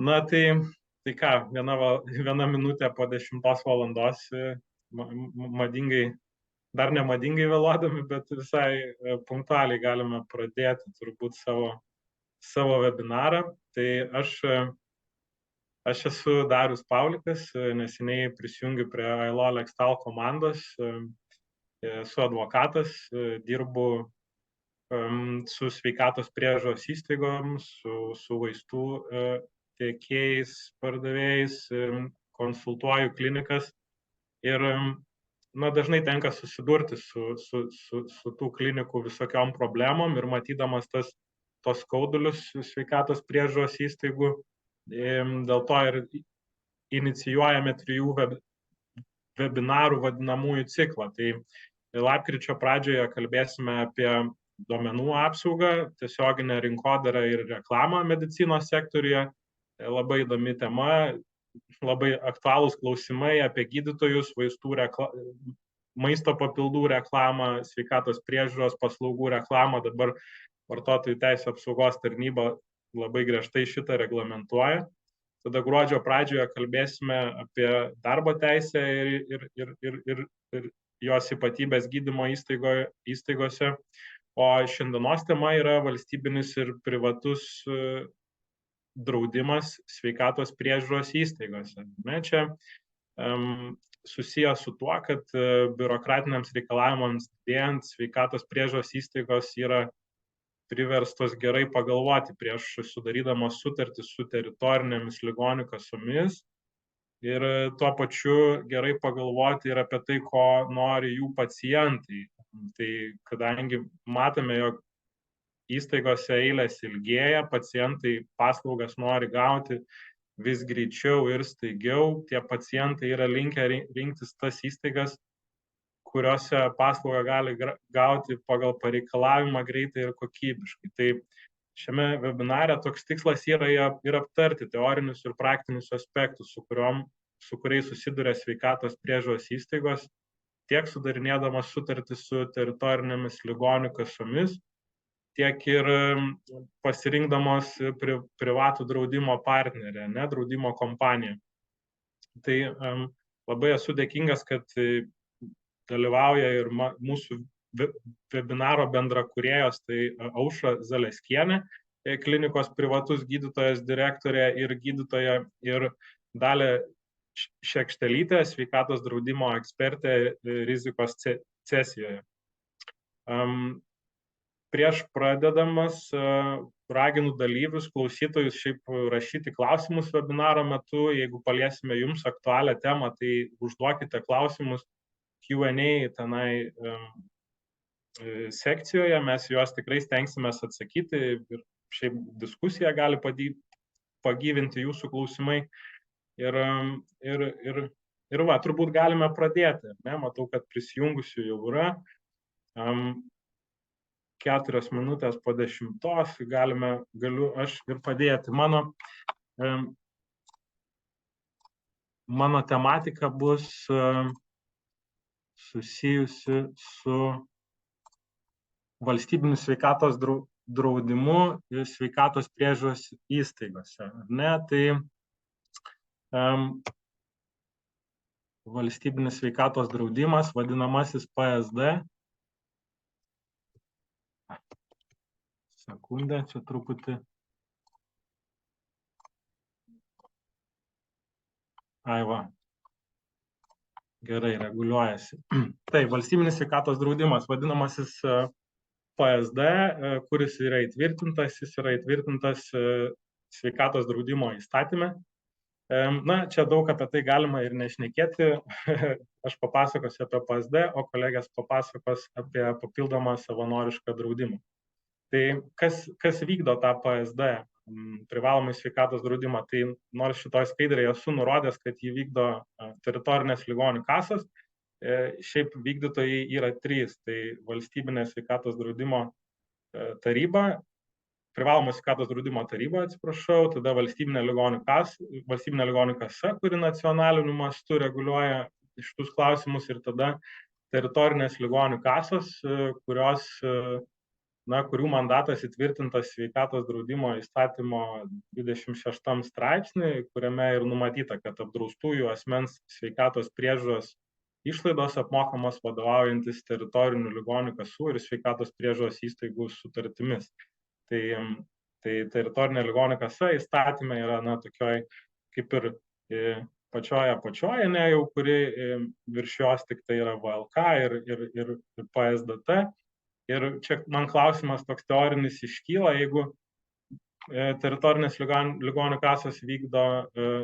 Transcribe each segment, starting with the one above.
Na, tai ką, viena minutė po 10 valandos madingai, dar nemadingai vėluodami, bet visai punktualiai galime pradėti turbūt savo webinarą. Tai aš esu Darius Paulikas, neseniai prisijungiu prie ILO Lextal komandos, esu advokatas, dirbu su sveikatos priežiūros įstaigomis, su vaistų tiekėjais, pardavėjais, konsultuoju klinikas ir dažnai tenka susidurti su tų klinikų visokiom problemom ir matydamas tos skaudulius sveikatos priežiūros įstaigų, dėl to ir inicijuojame 3 webinarų vadinamųjų ciklą. Tai lapkričio pradžioje kalbėsime apie duomenų apsaugą, tiesioginę rinkodarą ir reklamą medicinos sektoriuje. Labai įdomi tema, labai aktualūs klausimai apie gydytojus, vaistų maisto papildų reklamą, sveikatos priežiūros paslaugų reklamą. Dabar vartotojų teisių apsaugos tarnyba labai griežtai šitą reglamentuoja. Tada gruodžio pradžioje kalbėsime apie darbo teisę ir jos ypatybės gydymo įstaigose. O šiandienos tema yra valstybinis ir privatus draudimas sveikatos priežiūros įstaigose. Čia susijęs su tuo, kad biurokratiniams reikalavimams didėjant sveikatos priežiūros įstaigos yra priverstos gerai pagalvoti prieš sudarydamos sutartį su teritorinėmis ligonių kasomis ir tuo pačiu gerai pagalvoti ir apie tai, ko nori jų pacientai. Tai kadangi matome, jog įstaigose eilės ilgėja, pacientai paslaugas nori gauti vis greičiau ir staigiau, tie pacientai yra linkę rinktis tas įstaigas, kuriuose paslaugą gali gauti pagal pareikalavimą greitai ir kokybiškai. Tai šiame webinare toks tikslas yra ir aptarti teorinius ir praktinius aspektus, su kuriais susiduria sveikatos priežiūros įstaigos, tiek sudarinėdamas sutartį su teritorinėmis ligonių kasomis, tiek ir pasirinkdamos privatų draudimo partnerę, draudimo kompaniją. Tai labai esu dėkingas, kad dalyvauja ir mūsų webinaro bendrakūrėjos, tai Aušra Zaleskienė, klinikos privatus gydytojas direktorė ir gydytoja, ir Dalia Šekštelytė, sveikatos draudimo ekspertė rizikos cesijoje. Prieš pradedamas raginu dalyvius, klausytojus šiaip rašyti klausimus webinaro metu. Jeigu paliesime jums aktualią temą, tai užduokite klausimus Q&A tenai sekcijoje, mes juos tikrai stengsimės atsakyti ir šiaip diskusiją gali pagyvinti jūsų klausimai. Ir turbūt galime pradėti. Matau, kad prisijungusių jau yra. 4 minutės po 10 galiu aš ir padėti. Mano tematika bus susijusi su valstybiniu sveikatos draudimu ir sveikatos priežiūros įstaigose. Tai valstybinis sveikatos draudimas, vadinamasis PSD. Sekundę, čia truputį. Gerai, reguliuojasi. Tai valstybinis sveikatos draudimas, vadinamasis PSD, kuris yra įtvirtintas, jis yra įtvirtintas sveikatos draudimo įstatyme. Čia daug apie tai galima ir nešnekėti. Aš papasakosiu apie PSD, o kolegės papasakos apie papildomą savanorišką draudimą. Tai kas vykdo tą PSD, privalomai sveikatos draudimą? Tai nors šitoj skaidrėje esu nurodęs, kad jį vykdo teritorinės ligonių kasos, šiaip vykdytojai yra 3. Tai valstybinė sveikatos draudimo taryba, privalomos sveikatos draudimo taryba, tada valstybinė ligonių kasa, kuri nacionaliniu mastu reguliuoja šitus klausimus, ir tada teritorinės ligonių kasos, kurios kurių mandatas įtvirtintas sveikatos draudimo įstatymo 26 straipsnį, kuriame ir numatyta, kad apdraustųjų asmens sveikatos priežiūros išlaidos apmokamos vadovaujantis teritorinių ligonių kasų ir sveikatos priežiūros įstaigų sutartimis. Tai teritorinė ligonių kasa įstatyme yra tokioj kaip ir pačioje apačioje, jau kuri virš jos tik tai yra VLK ir PSDT. Ir čia man klausimas toks teorinis iškyla, jeigu teritorinės ligonių kasos vykdo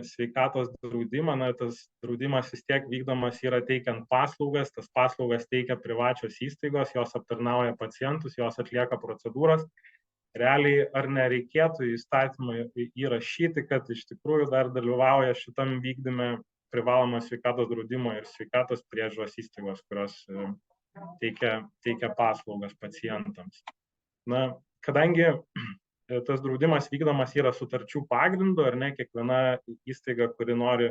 sveikatos draudimą, tas draudimas vis tiek vykdomas yra teikiant paslaugas, tas paslaugas teikia privačios įstaigos, jos aptarnauja pacientus, jos atlieka procedūras. Realiai ar nereikėtų įstatymą įrašyti, kad iš tikrųjų dar dalyvauja šitam vykdyme privalomos sveikatos draudimo ir sveikatos priežiūros įstaigos, kurios teikia paslaugas pacientams. Kadangi tas draudimas vykdomas yra sutarčių pagrindu, ar ne, kiekviena įstaiga, kuri nori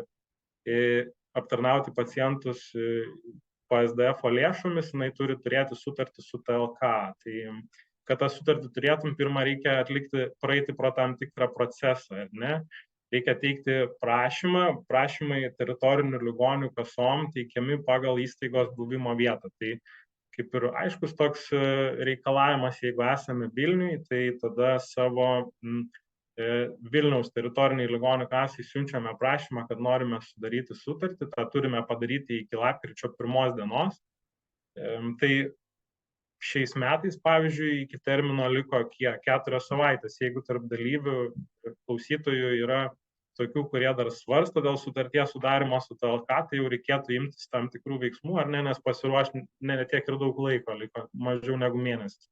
aptarnauti pacientus PSDF lėšomis, jinai turi turėti sutartį su TLK. Tai kad tą sutartį turėtum, pirmą reikia praeiti pro tam tikrą procesą, ar ne? Reikia teikti prašymą, prašymai teritorinių ligonių kasom teikiami pagal įstaigos buvimo vietą. Tai kaip ir aiškus toks reikalavimas, jeigu esame Vilniuje, tai tada savo Vilniaus teritoriniai ligonių kasai siunčiame prašymą, kad norime sudaryti sutartį, tą turime padaryti iki lapkričio 1 dienos. Tai šiais metais, pavyzdžiui, iki termino liko 4 savaitės. Jeigu tarp dalyvių ir klausytojų yra tokių, kurie dar svarsto dėl sutarties sudarimo su TLK, tai jau reikėtų imtis tam tikrų veiksmų, ar ne, nes pasiruošti ne tiek ir daug laiko, liko mažiau negu mėnesis.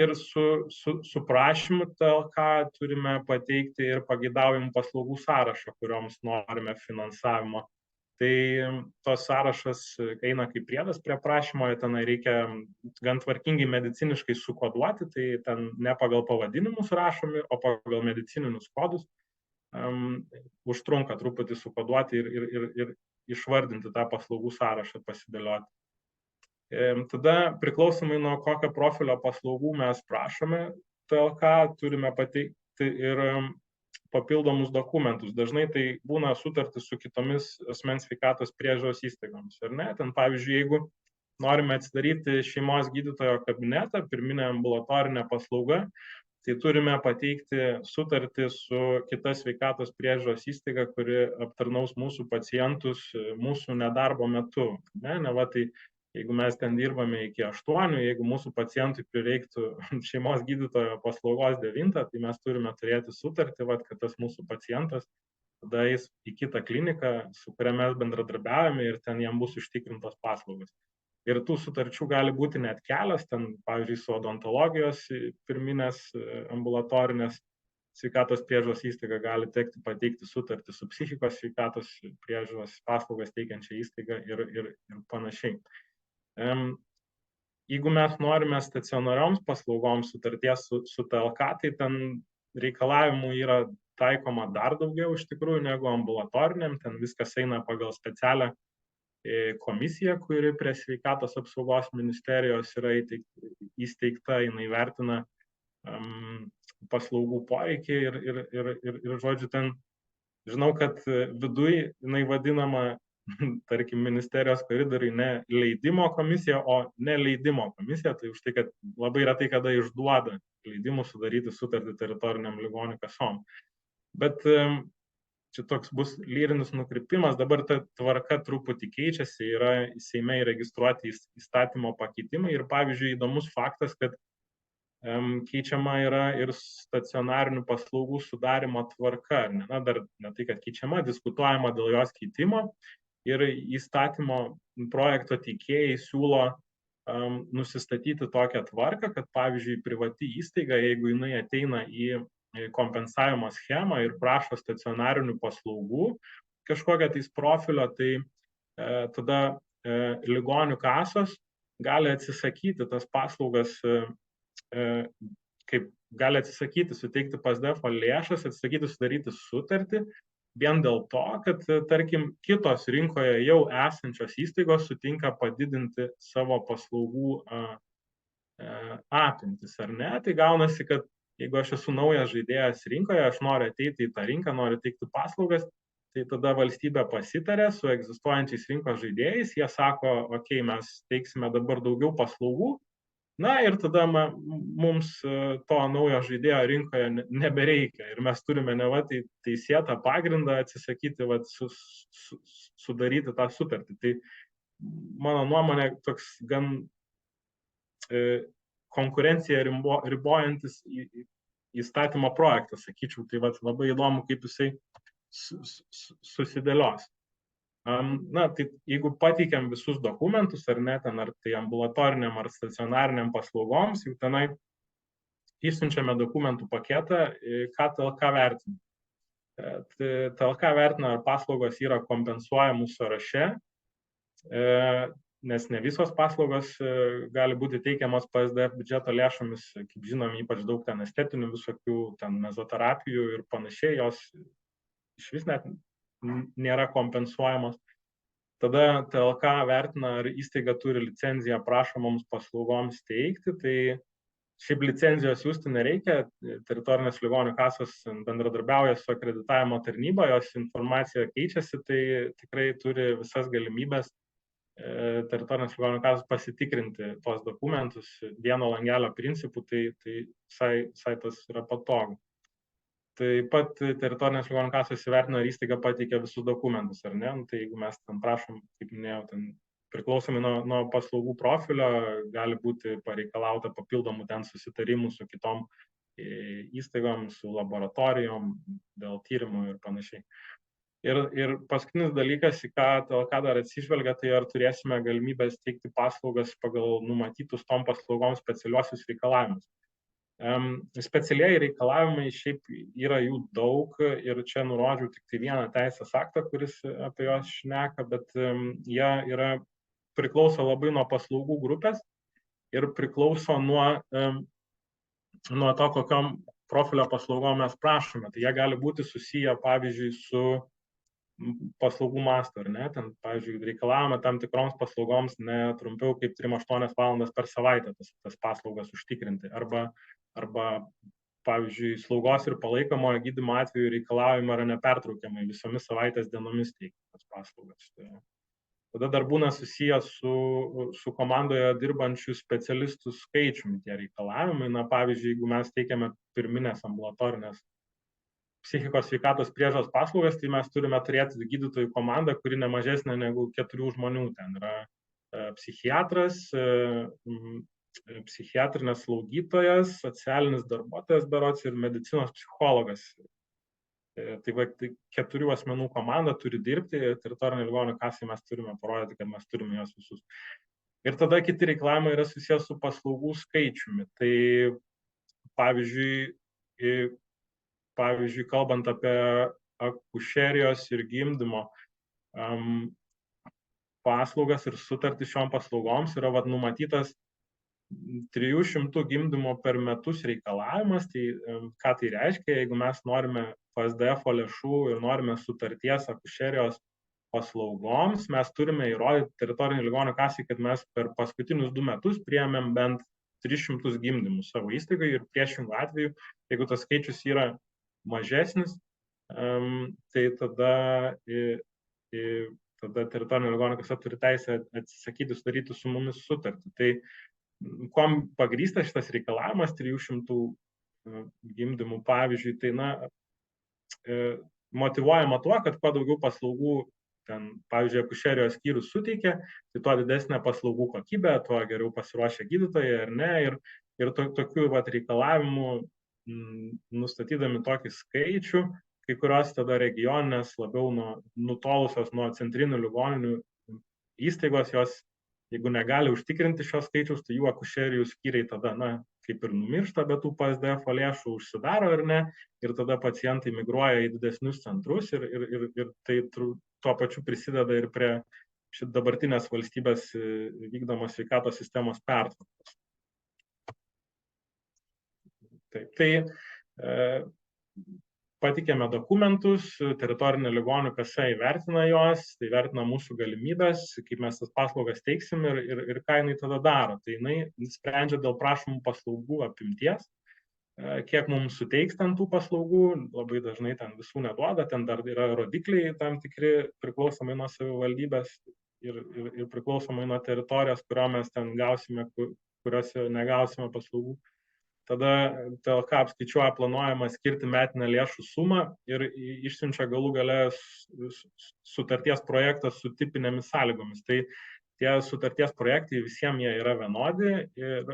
Ir su prašymu TLK turime pateikti ir pageidaujamų paslaugų sąrašą, kurioms norime finansavimo. Tai tos sąrašas eina kaip priedas prie prašymo, ten reikia gan tvarkingai mediciniškai sukoduoti, tai ten ne pagal pavadinimus rašomi, o pagal medicininius kodus. Užtrunka truputį sukoduoti ir išvardinti tą paslaugų sąrašą, pasidėlioti. Tada priklausomai nuo kokio profilio paslaugų mes prašome TLK, turime pateikti ir papildomus dokumentus. Dažnai tai būna sutartis su kitomis asmens sveikatos priežiūros įstaigomis, ar ne? Ten, pavyzdžiui, jeigu norime atsidaryti šeimos gydytojo kabinetą, pirminę ambulatorinę paslaugą, tai turime pateikti sutartį su kita sveikatos priežiūros įstaiga, kuri aptarnaus mūsų pacientus mūsų nedarbo metu. Tai jeigu mes ten dirbame iki 8, jeigu mūsų pacientui prireiktų šeimos gydytojo paslaugos 9, tai mes turime turėti sutartį, kad tas mūsų pacientas tada eis į kitą kliniką, su kuria mes bendradarbiavame ir ten jam bus užtikrintos paslaugos. Ir tų sutarčių gali būti net kelios, ten, pavyzdžiui, su odontologijos pirminės ambulatorinės sveikatos priežiūros įstaiga gali tekti pateikti sutartį su psichikos sveikatos priežiūros paslaugas teikiančia įstaiga ir panašiai. Jeigu mes norime stacionarioms paslaugoms sutarties su TLK, tai ten reikalavimų yra taikoma dar daugiau iš tikrųjų negu ambulatoriniam, ten viskas eina pagal specialią komisija, kuri prie sveikatos apsaugos ministerijos yra įsteigta, jinai vertina paslaugų poreikį ir žodžiu, ten žinau, kad viduj jinai vadinama, tarkim, ministerijos koridoriai ne leidimo komisija, o neleidimo komisija, tai už tai, kad labai retai kada išduoda leidimus sudaryti sutartį teritoriniam ligonių kasom. Bet čia toks bus lyrinis nukrypimas, dabar ta tvarka truputį keičiasi, yra Seime įregistruoti įstatymo pakeitimai ir, pavyzdžiui, įdomus faktas, kad keičiama yra ir stacionarinių paslaugų sudarimo tvarka. Dar ne tai, kad keičiama, diskutuojama dėl jos keitimo ir įstatymo projekto teikėjai siūlo nusistatyti tokią tvarką, kad, pavyzdžiui, privati įstaiga, jeigu jinai ateina į kompensavimo schemą ir prašo stacionarinių paslaugų kažkokią tais profilio, tai tada ligonių kasos gali atsisakyti tas paslaugas, kaip gali atsisakyti suteikti PSDF lėšas, atsisakyti sudaryti sutartį, vien dėl to, kad, tarkim, kitos rinkoje jau esančios įstaigos sutinka padidinti savo paslaugų apimtis, ar ne? Tai gaunasi, kad jeigu aš esu naujas žaidėjas rinkoje, aš noriu ateiti į tą rinką, noriu teikti paslaugas, tai tada valstybė pasitarė su egzistuojančiais rinkos žaidėjais, jie sako, okei, mes teiksime dabar daugiau paslaugų, na ir tada mums to naujo žaidėjo rinkoje nebereikia ir mes turime neva teisėtą pagrindą atsisakyti, sudaryti tą sutartį. Tai mano nuomonė toks gan konkurenciją ribojantis įstatymo projektas, sakyčiau, tai labai įdomu, kaip jisai susidėlios. Na, tai jeigu pateikiam visus dokumentus, ar ne, ten, ar tai ambulatoriniam, ar stacionariniam paslaugoms, jau tenai išsiunčiame dokumentų paketą, ką TLK vertina. TLK vertina, ar paslaugos yra kompensuojamų sąraše, nes ne visos paslaugos gali būti teikiamos PSDF biudžeto lėšomis, kaip žinom, ypač daug ten estetinių visokių, ten mezoterapijų ir panašiai, jos iš vis net nėra kompensuojamos. Tada TLK vertina, ar įstaiga turi licenciją prašomoms paslaugoms teikti, tai šiaip licenzijos siūsti nereikia, teritorinės ligonių kasos bendradarbiauja su akreditavimo tarnyba, jos informacija keičiasi, tai tikrai turi visas galimybės teritorinės ligonių kasos pasitikrinti tos dokumentus vieno langelio principų, tai visai tas yra patogu. Taip pat teritorinės ligonių kasos įvertina, ar įstaiga pateikia visus dokumentus, ar ne. Tai jeigu mes ten prašom, kaip minėjau, ten priklausomai nuo paslaugų profilio, gali būti pareikalauta papildomų ten susitarimų su kitom įstaigom, su laboratorijom, dėl tyrimų ir panašiai. Ir paskutinis dalykas, į ką TLK dar atsižvelgia, tai ar turėsime galimybės teikti paslaugas pagal numatytus tom paslaugoms specialiuosius reikalavimus. Specialieji reikalavimai šiaip yra jų daug ir čia nurodžiau tik tai vieną teisės aktą, kuris apie juos šneka, bet jie priklauso labai nuo paslaugų grupės ir priklauso nuo to, kokiom profilio paslaugom mes prašome. Tai jie gali būti susiję, pavyzdžiui, su paslaugų mastu, ar ne? Ten, pavyzdžiui, reikalavome tam tikroms paslaugoms ne trumpiau kaip 3-8 valandas per savaitę tas paslaugas užtikrinti. Arba, pavyzdžiui, slaugos ir palaikomojo gydymo atveju reikalavimai yra nepertraukiamai visomis savaitės dienomis teikti tas paslaugas. Tada dar būna susijęs su komandoje dirbančių specialistų skaičiumi tie reikalavimai. Na, pavyzdžiui, jeigu mes teikiame pirminės ambulatorinės psichikos sveikatos priežiūros paslaugas, tai mes turime turėti gydytojų komandą, kuri ne mažesnė negu 4 žmonių. Ten yra psichiatras, psichiatrinės slaugytojas, socialinis darbuotojas berods ir medicinos psichologas. Tai 4 asmenų komanda turi dirbti, teritorinė ligonių kasai mes turime parodyti, kad mes turime juos visus. Ir tada kiti reikalavimai yra susijęs su paslaugų skaičiumi. Tai pavyzdžiui, kalbant apie akušerijos ir gimdymo paslaugas ir sutartį šiom paslaugoms yra numatytas 300 gimdymo per metus reikalavimas. Tai ką tai reiškia, jeigu mes norime PSDF lėšų ir norime sutarties akušerijos paslaugoms, mes turime įrodyti teritorinį ligonių kasai, kad mes per paskutinius 2 metus priėmėm bent 300 gimdymų savo įstaigai ir priešingų atveju, jeigu tas skaičius yra mažesnis, tai tada teritorinė ligonių kasa turi teisę atsisakyti sudaryti su mumis sutartį. Tai kuom pagrįstas šitas reikalavimas 300 gimdymų, pavyzdžiui, tai motyvuojama tuo, kad kuo daugiau paslaugų ten, pavyzdžiui, akušerijos skyrius suteikia, tai tuo didesnė paslaugų kokybė, tuo geriau pasiruošia gydytojai ar ne. Ir tokių reikalavimų nustatydami tokį skaičių, kai kurios tada regioninės labiau nutolusios nuo centrinių ligoninių įstaigos, jos jeigu negali užtikrinti šios skaičiaus, tai jų akušerijų skyriai tada, kaip ir numiršta, bet tų PSDF lėšų užsidaro ar ne, ir tada pacientai migruoja į didesnius centrus ir tai tuo pačiu prisideda ir prie dabartinės valstybės vykdomos sveikatos sistemos pertvarkos. Taip, tai patikėme dokumentus, teritorinė ligonių kasa įvertina juos, tai vertina mūsų galimybės, kaip mes tas paslaugas teiksim ir ką jinai tada daro. Tai jinai sprendžia dėl prašomų paslaugų apimties, kiek mums suteiks ten tų paslaugų, labai dažnai ten visų neduoda, ten dar yra rodikliai tam tikri priklausomai nuo savivaldybės ir priklausomai nuo teritorijos, kurio mes ten gausime, kuriuose negausime paslaugų. Tada TLK apskaičiuoja planuojama skirti metinę lėšų sumą ir išsiunčia galų gale sutarties projektą su tipinėmis sąlygomis. Tai tie sutarties projektai visiems jie yra vienodi ir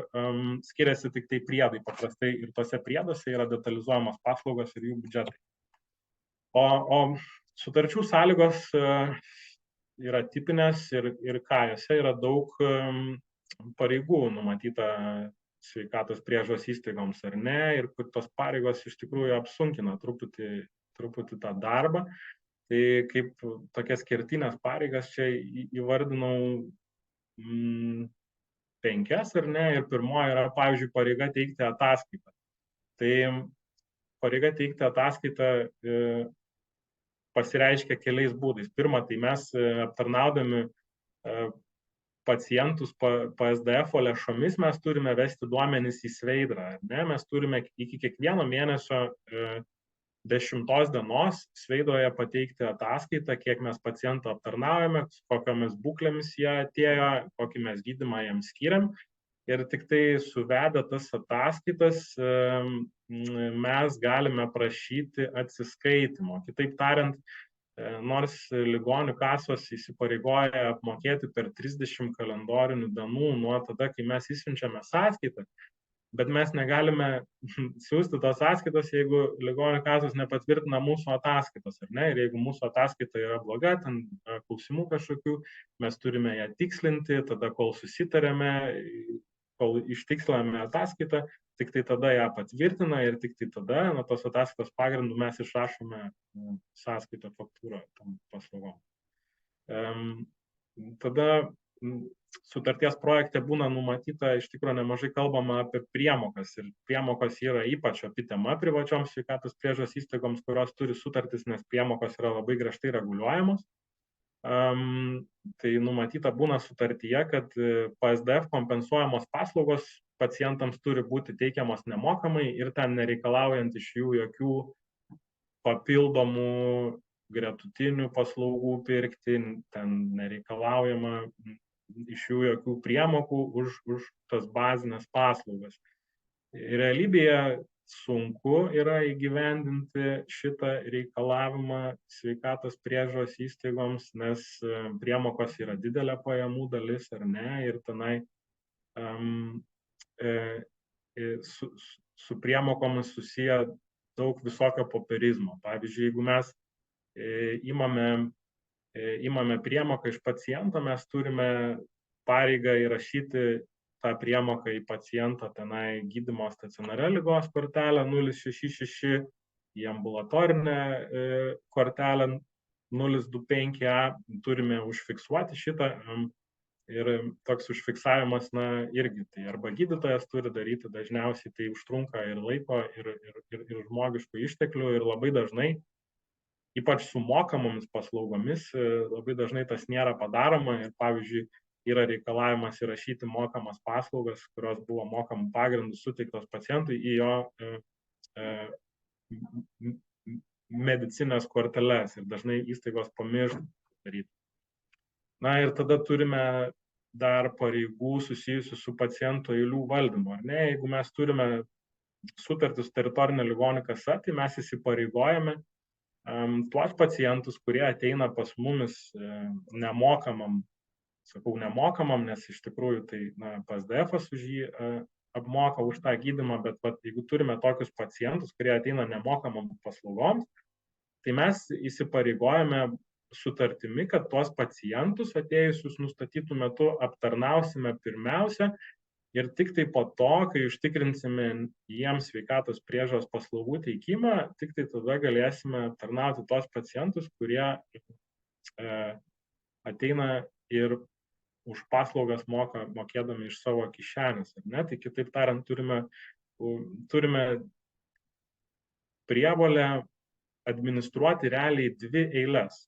skiriasi tik tai priedai paprastai ir tose prieduose yra detalizuojamos paslaugos ir jų biudžetai. O sutarčių sąlygos yra tipinės ir ką jose yra daug pareigų numatyta sveikatos priežiūros įstaigoms ar ne, ir kur tos pareigos iš tikrųjų apsunkina truputį tą darbą. Tai kaip tokias kertinės pareigas čia įvardinau 5 ar ne, ir pirmoji yra, pavyzdžiui, pareiga teikti ataskaitą. Tai pareiga teikti ataskaitą pasireiškia keliais būdais. Pirma, tai mes aptarnaudami pacientus PSDF lėšomis mes turime vesti duomenis į Sveidrą. Ne? Mes turime iki kiekvieno mėnesio 10 dienos Sveidroje pateikti ataskaitą, kiek mes pacientų aptarnaujame, kokiamis būklėmis jie atėjo, kokį mes gydymą jiems skiriam. Ir tik tai suvedę tas ataskaitas mes galime prašyti atsiskaitimo. Kitaip tariant, nors ligonių kasos įsipareigoja apmokėti per 30 kalendorinių dienų nuo tada, kai mes išsiunčiame sąskaitą, bet mes negalime siūsti tos sąskaitos, jeigu ligonių kasos nepatvirtina mūsų ataskaitos, ar ne? Ir jeigu mūsų ataskaita yra bloga, ten klausimų kažkokių, mes turime ją tikslinti, tada kol susitarėme, kol ištiksliname ataskaitą, tik tai tada ją patvirtina ir tik tai tada nuo tos ataskaitos pagrindų mes išrašome sąskaitą faktūrą tom paslaugom. Tada sutarties projekte būna numatyta, iš tikrųjų nemažai kalbama apie priemokas ir priemokos yra ypač opi tema privačioms sveikatos priežiūros įstaigoms, kurios turi sutartis, nes priemokos yra labai griežtai reguliuojamos. Tai numatyta būna sutartyje, kad PSDF kompensuojamos paslaugos pacientams turi būti teikiamos nemokamai ir ten nereikalaujant iš jų jokių papildomų gretutinių paslaugų pirkti, ten nereikalaujama iš jų jokių priemokų už tas bazinės paslaugas. Realybėje sunku yra įgyvendinti šitą reikalavimą sveikatos priežiūros įstaigoms, nes priemokos yra didelė pajamų dalis ar ne, ir tenai su priemokomis susiję daug visokio popierizmo. Pavyzdžiui, jeigu mes imame priemoką iš paciento, mes turime pareigą įrašyti tą priemoką į paciento tenai gydymo stacionare ligos kortelę 066, į ambulatorinę kortelę 025A, turime užfiksuoti šitą. Ir toks užfiksavimas, irgi tai arba gydytojas turi daryti, dažniausiai tai užtrunka ir laiko, ir žmogiškų išteklių, ir labai dažnai, ypač su mokamomis paslaugomis, labai dažnai tas nėra padaroma ir, pavyzdžiui, yra reikalavimas įrašyti mokamas paslaugas, kurios buvo mokamų pagrindų suteiktos pacientui į jo medicinės korteles ir dažnai įstaigos pamiršta daryti. Ir tada turime dar pareigų susijusių su paciento eilių valdymu. Ar ne? Jeigu mes turime sutartį su teritorinė ligonių kasa, tai mes įsipareigojame tuos pacientus, kurie ateina pas mumis nemokamam, sakau nemokamam, nes iš tikrųjų tai PSDF-as už jį apmoka už tą gydymą, bet jeigu turime tokius pacientus, kurie ateina nemokamam paslaugoms, tai mes įsipareigojame sutartimi, kad tuos pacientus atėjusius nustatytų metu aptarnausime pirmiausia ir tik tai po to, kai užtikrinsime jiems sveikatos priežiūros paslaugų teikimą, tik tai tada galėsime aptarnauti tuos pacientus, kurie ateina ir už paslaugas mokėdami iš savo kišenės. Ne? Tai kitaip tariant, turime prievolę administruoti realiai dvi eiles.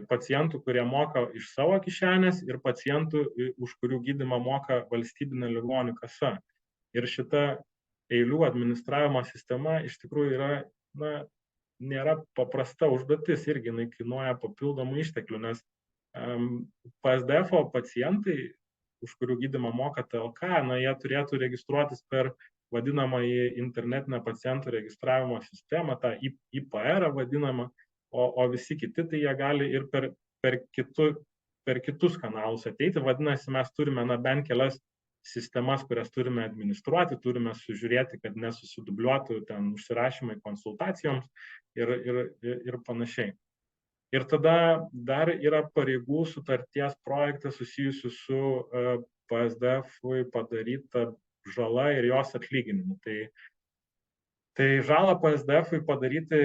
Pacientų, kurie moka iš savo kišenės ir pacientų, už kurių gydymą moka valstybinė ligonių kasa. Ir šita eilių administravimo sistema iš tikrųjų yra, nėra paprasta užduotis, irgi jinai kainuoja papildomų išteklių, nes PSDF pacientai, už kurių gydymą moka TLK, jie turėtų registruotis per vadinamąjį internetinę pacientų registravimo sistemą, tą IPR vadinamą, o visi kiti tai jie gali ir per kitus kanalus ateiti. Vadinasi, mes turime bent kelias sistemas, kurias turime administruoti, turime sužiūrėti, kad nesusidubliuotų ten užsirašymai konsultacijoms ir panašiai. Ir tada dar yra pareigų sutarties projektas susijusių su PSDF-ui padaryta žala ir jos atlyginimu. Tai žalą PSDF-ui padaryti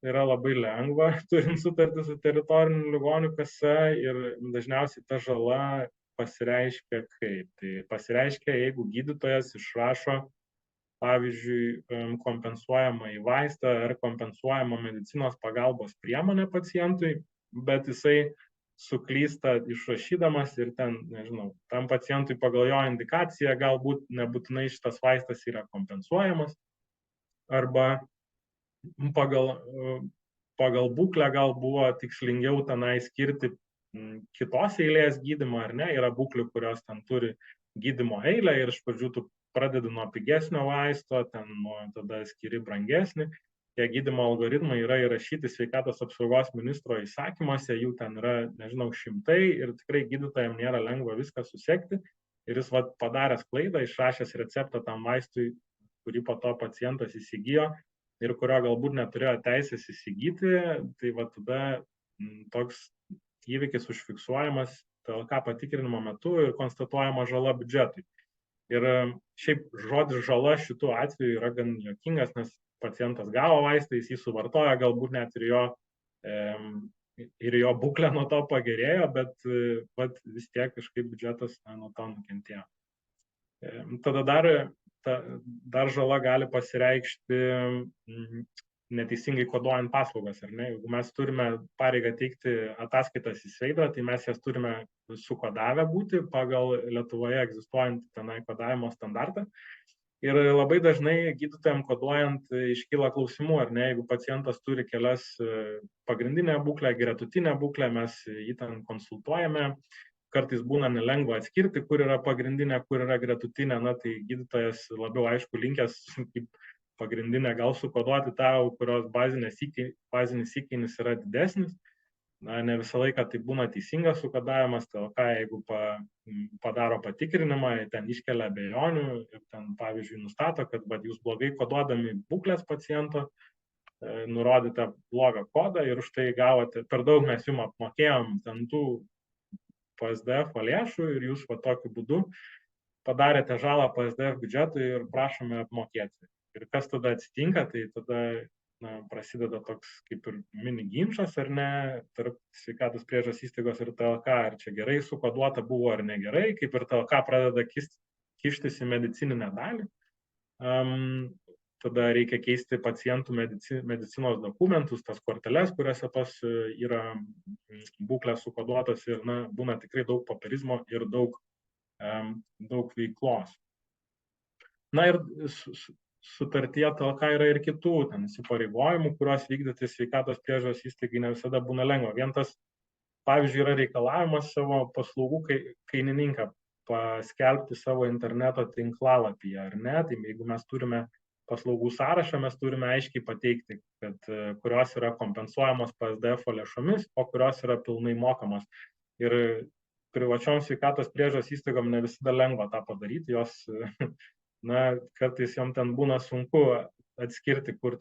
yra labai lengva, turint sutartį su teritoriniu ligonių kasa, ir dažniausiai ta žala pasireiškia kaip? Tai pasireiškia, jeigu gydytojas išrašo, pavyzdžiui, kompensuojamą į vaistą ar kompensuojamą medicinos pagalbos priemonę pacientui, bet jisai suklysta išrašydamas ir ten, nežinau, tam pacientui pagal jo indikaciją galbūt nebūtinai šitas vaistas yra kompensuojamas, arba pagal būklę gal buvo tikslingiau tenai skirti kitos eilės gydymą, ar ne, yra būklių, kurios ten turi gydymo eilę ir iš pradžių tu pradedi nuo pigesnio vaisto, tada skiri brangesnį. Tie gydymo algoritmai yra įrašyti sveikatos apsaugos ministro įsakymuose, jų ten yra, nežinau, šimtai, ir tikrai gydytojams nėra lengva viską susekti. Ir jis padaręs klaidą, išrašęs receptą tam vaistui, kurį po to pacientas įsigijo ir kurio galbūt neturėjo teisės įsigyti, tai tada toks įvykis užfiksuojamas TLK patikrinimo metu ir konstatuojama žala biudžetui. Ir šiaip žodis žala šituo atveju yra gan juokingas, nes pacientas gavo vaistą, jis jį suvartoja, galbūt net ir jo būklė nuo to pagerėjo, bet vis tiek kažkaip biudžetas nuo to nukentėjo. Tada dar žala gali pasireikšti neteisingai koduojant paslaugas, ar ne? Jeigu mes turime pareigą teikti ataskaitas į Sveidrą, tai mes jas turime sukodavę būti pagal Lietuvoje egzistuojantį tenai kodavimo standartą. Ir labai dažnai gydytojams koduojant iškyla klausimų, ar ne, jeigu pacientas turi kelias pagrindinę būklę, gretutinę būklę, mes jį ten konsultuojame, kartais būna nelengva atskirti, kur yra pagrindinė, kur yra gretutinė, tai gydytojas labiau aišku linkęs kaip pagrindinę gal sukoduoti tą, kurios bazinis įkainis yra didesnis. Ne visą laiką tai būna teisingas sukodavimas, jeigu padaro patikrinimą, ten iškelia abejonių ir ten, pavyzdžiui, nustato, kad jūs blogai koduodami būklės paciento, nurodėte blogą kodą ir už tai gavote, per daug mes jums apmokėjom ten tų PSDF lėšų ir jūs tokiu būdu padarėte žalą PSDF biudžetui ir prašome apmokėti. Ir kas tada atsitinka, tai tada prasideda toks kaip ir mini ginčas, ar ne, tarp sveikatos priežiūros įstaigos ir TLK, ar čia gerai sukoduota buvo ar negerai, kaip ir TLK pradeda kištis į medicininę dalį. Tada reikia keisti pacientų medicinos dokumentus, tas korteles, kuriuose tos yra būklės sukoduotos, ir būna tikrai daug popierizmo ir daug veiklos. Ir sutartyje TLK yra ir kitų įsipareigojimų, kuriuos vykdyti sveikatos priežiūros įstaigai ne visada būna lengva. Vien tas, pavyzdžiui, yra reikalavimas savo paslaugų kainininką paskelbti savo interneto tinklalapyje, ar ne? Tai jeigu mes turime paslaugų sąrašą, mes turime aiškiai pateikti, kad kurios yra kompensuojamos PSDF lėšomis, o kurios yra pilnai mokamos. Ir privačioms sveikatos priežiūros įstaigom ne visada lengva tą padaryti, jos kartais jom ten būna sunku atskirti, kur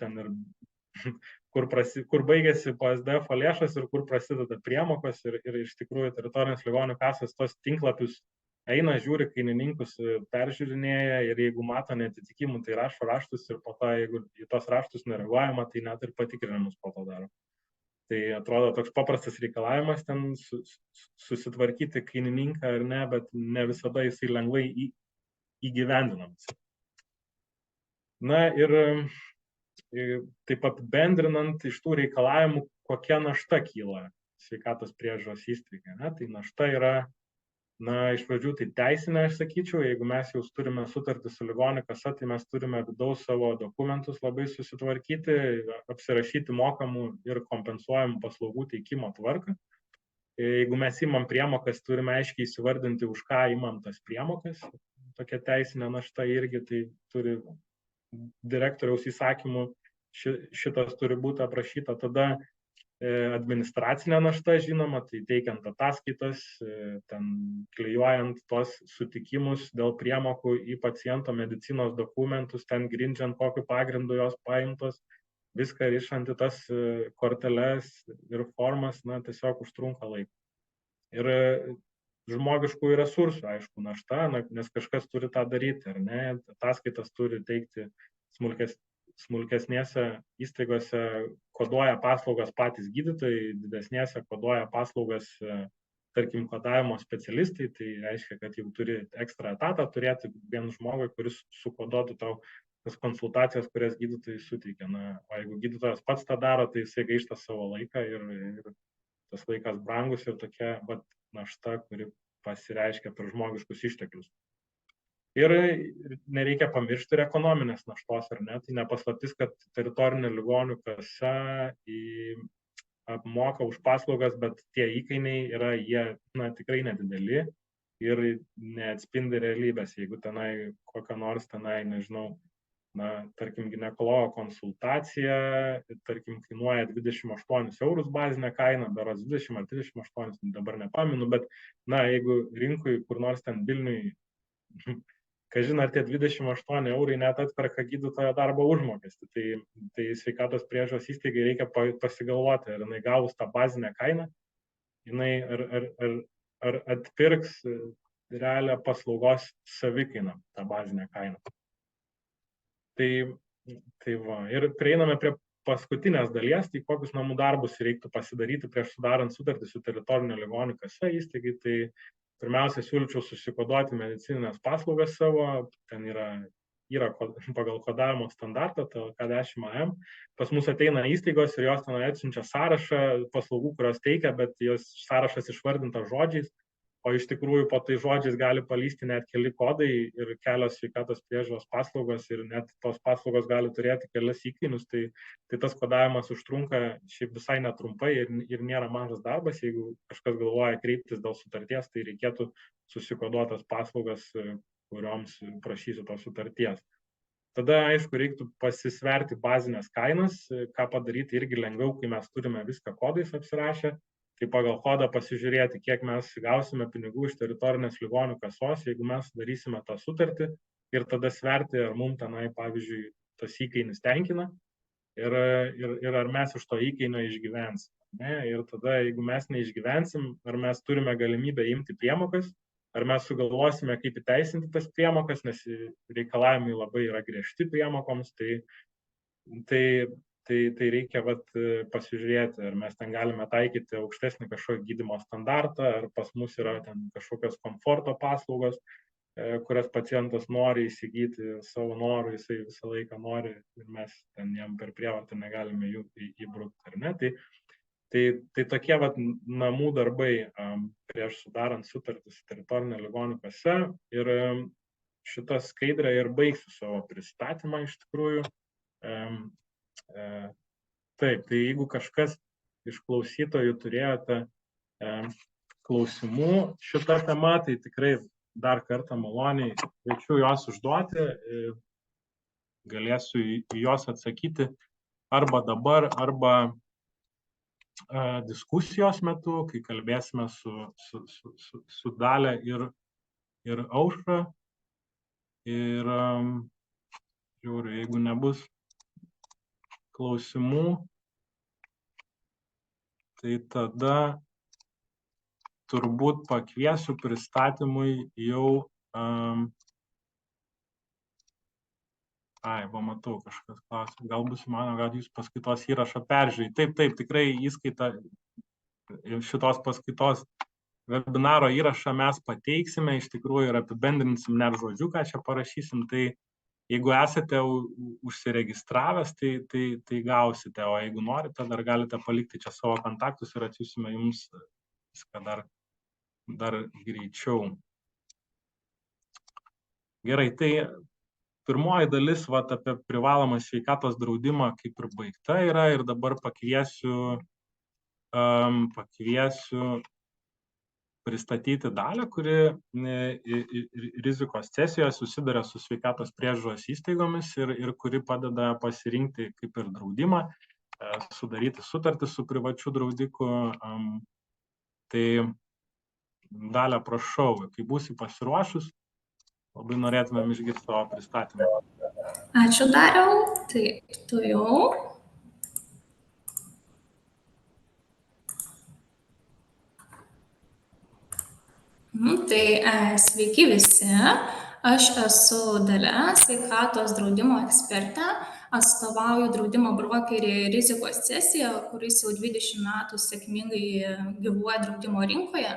baigėsi PSDF lėšas ir kur prasideda priemokos, ir iš tikrųjų teritorinės ligonių kasos tos tinklapius eina, žiūri, kainininkus peržiūrinėja, ir jeigu mato neatitikimų, tai rašo raštus, ir po to, jeigu į tos raštus nereaguojama, tai net ir patikrinimus po to daro. Tai atrodo toks paprastas reikalavimas ten susitvarkyti kainininką ar ne, bet ne visada jisai lengvai įgyvendinamas. Ir taip apibendrinant iš tų reikalavimų, kokia našta kyla sveikatos priežiūros įstaigai. Tai našta yra, iš pradžių tai teisinė, aš sakyčiau, jeigu mes jau turime sutartį su ligonių kasa, tai mes turime vidaus savo dokumentus labai susitvarkyti, apsirašyti mokamų ir kompensuojamų paslaugų teikimo tvarką. Jeigu mes imam priemokas, turime aiškiai įsivardinti, už ką imam tas priemokas. Tokia teisinė našta irgi tai turi direktoriaus įsakymų, šitas turi būti aprašyta. Tada administracinė našta, žinoma, tai teikiant ataskaitas, ten klijuojant tos sutikimus dėl priemokų į paciento medicinos dokumentus, ten grindžiant kokiu pagrindu jos paimtos, viską rišant į tas korteles ir formas, tiesiog užtrunka laiko. Ir žmogiškųjų resursų, aišku, našta, nes kažkas turi tą daryti, ar ne, ataskaitas turi teikti smulkesnėse įstaigose koduoja paslaugas patys gydytojai, didesnėse koduoja paslaugas, tarkim, kodavimo specialistai, tai reiškia, kad jau turi ekstra etatą turėti vien žmogui, kuris sukoduotų tau tas konsultacijas, kurias gydytojai suteikia. O jeigu gydytojas pats tą daro, tai jisai gaišta savo laiką ir tas laikas brangus ir tokia našta, kuri pasireiškia per žmogiškus išteklius. Ir nereikia pamiršti ir ekonominės naštos, ar ne? Tai nepaslaptis, kad teritorinė ligonių kasa apmoka už paslaugas, bet tie įkainiai yra, jie tikrai nedideli ir neatspindi realybės. Jeigu tenai kokia nors nežinau, tarkim, ginekologo konsultacija, tarkim, kainuoja 28 eurus bazinę kainą, berods 20 ar 38, dabar nepaminu, bet jeigu rinkui kur nors ten Vilniui, kažin ar tie 28 eurai net atperka gydytojo darbo užmokestį. Tai sveikatos priežiūros įstaigai reikia pasigalvoti, ar jinai gavus tą bazinę kainą, jinai ar atpirks realią paslaugos savikainą, tą bazinę kainą. Tai va. Ir prieiname prie paskutinės dalies, tai kokius namų darbus reiktų pasidaryti prieš sudarant sutartį su teritorinio ligonių kasa įstaigai. Tai pirmiausia, siūlyčiau susikoduoti medicininės paslaugas savo, ten yra pagal kodavimo standartą, TLK10 AM. Pas mus ateina įstaigos ir jos ten atsiunčia sąrašą paslaugų, kurios teikia, bet jos sąrašas išvardintas žodžiais, o iš tikrųjų po tai žodžiais gali palysti net keli kodai ir kelios sveikatos priežiūros paslaugos ir net tos paslaugos gali turėti kelias įkainius, tai tas kodavimas užtrunka šiaip visai netrumpai ir nėra mažas darbas. Jeigu kažkas galvoja kreiptis dėl sutarties, tai reikėtų susikoduotas paslaugas, kurioms prašysiu tos sutarties. Tada, aišku, reiktų pasisverti bazinės kainas, ką padaryti irgi lengviau, kai mes turime viską kodais apsirašę. Tai pagal kodą pasižiūrėti, kiek mes gausime pinigų iš teritorinės ligonių kasos, jeigu mes darysime tą sutartį ir tada sverti, ar mums tenai, pavyzdžiui, tas įkainis tenkina ir ar mes iš to įkainio išgyvensim. Ir tada, jeigu mes neišgyvensim, ar mes turime galimybę imti priemokas, ar mes sugalvosime, kaip įteisinti tas priemokas, nes reikalavimai labai yra griežti priemokoms, tai reikia pasižiūrėti, ar mes ten galime taikyti aukštesnį kažkokį gydymo standartą, ar pas mus yra ten kažkokios komforto paslaugos, kurias pacientas nori įsigyti savo noru, jisai visą laiką nori ir mes ten jam per prievartą negalime jų įbrukti, ar ne? Tai tokie namų darbai prieš sudarant sutartį su teritorinė ligonių kasa. Ir šitą skaidrę ir baigsiu savo pristatymą iš tikrųjų. Taip, tai jeigu kažkas iš klausytojų turėjote klausimų šitą temą, tai tikrai dar kartą maloniai kviečiu juos užduoti, galėsiu į juos atsakyti arba dabar, arba diskusijos metu, kai kalbėsime su Dalia ir Aušra. Ir žiūriu, jeigu nebus klausimų, tai tada turbūt pakviesiu pristatymui jau... Pamatau, kažkas klausia. Gal bus įmanoma, kad jūs paskaitos įrašą peržiūrėti. Taip, tikrai įskaitą šitos paskaitos webinaro įrašą mes pateiksime, iš tikrųjų ir apibendrinsim net žodžiu, ką čia parašysim. Tai Jeigu esate užsiregistravęs, tai gausite, o jeigu norite, dar galite palikti čia savo kontaktus ir atsiųsime jums viską dar greičiau. Gerai, tai pirmoji dalis apie privalomą sveikatos draudimą kaip ir baigta yra ir dabar pakviesiu pristatyti Dalią, kuri rizikos sesijoje susiduria su sveikatos priežiūros įstaigomis ir kuri padeda pasirinkti kaip ir draudimą, sudaryti sutartį su privačiu draudiku. Tai Dalia, prašau, kai būsi pasiruošus, labai norėtumėm išgirsti savo pristatymą. Ačiū, Dariau. Taip, tu jau. Tai sveiki visi. Aš esu Dalia, sveikatos draudimo ekspertė, atstovauju draudimo brokerį Rizikos Cesija, kuris jau 20 metų sėkmingai gyvuoja draudimo rinkoje.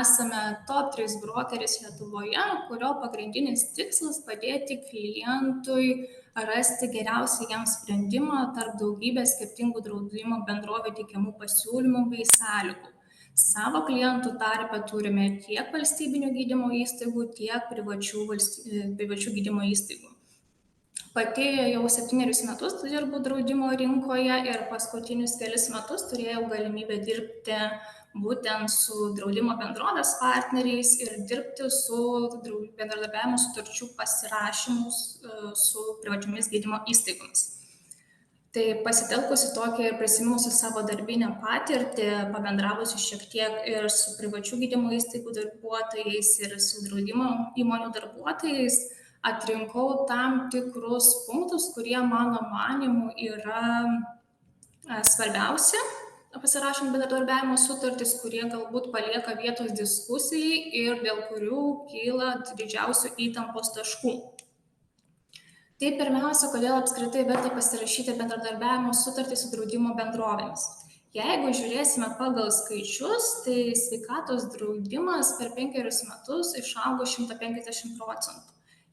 Esame top 3 brokeris Lietuvoje, kurio pagrindinis tikslas padėti klientui rasti geriausią jam sprendimą tarp daugybės skirtingų draudimo bendrovių teikiamų pasiūlymų bei sąlygų. Savo klientų tarpe turime tiek valstybinių gydymo įstaigų, tiek privačių gydymo įstaigų. Pati jau 7 metus dirbu draudimo rinkoje ir paskutinius kelis metus turėjau galimybę dirbti būtent su draudimo bendrovės partneriais ir dirbti su bendradarbiavimo sutarčių pasirašymus su privačiomis gydymo įstaigomis. Tai pasitelkusi tokią ir prisiminusi savo darbinę patirtį, pabendravusi šiek tiek ir su privačių gydymo įstaigų darbuotojais ir su draudimo įmonių darbuotojais, atrinkau tam tikrus punktus, kurie mano manimu yra svarbiausi, pasirašant bendradarbiavimo sutartis, kurie galbūt palieka vietos diskusijai ir dėl kurių kyla didžiausių įtampos taškų. Tai pirmiausia, kodėl apskritai verta pasirašyti bendradarbiavimo sutartį su draudimo bendrovėmis. Jeigu žiūrėsime pagal skaičius, tai sveikatos draudimas per 5 metus išaugo 150%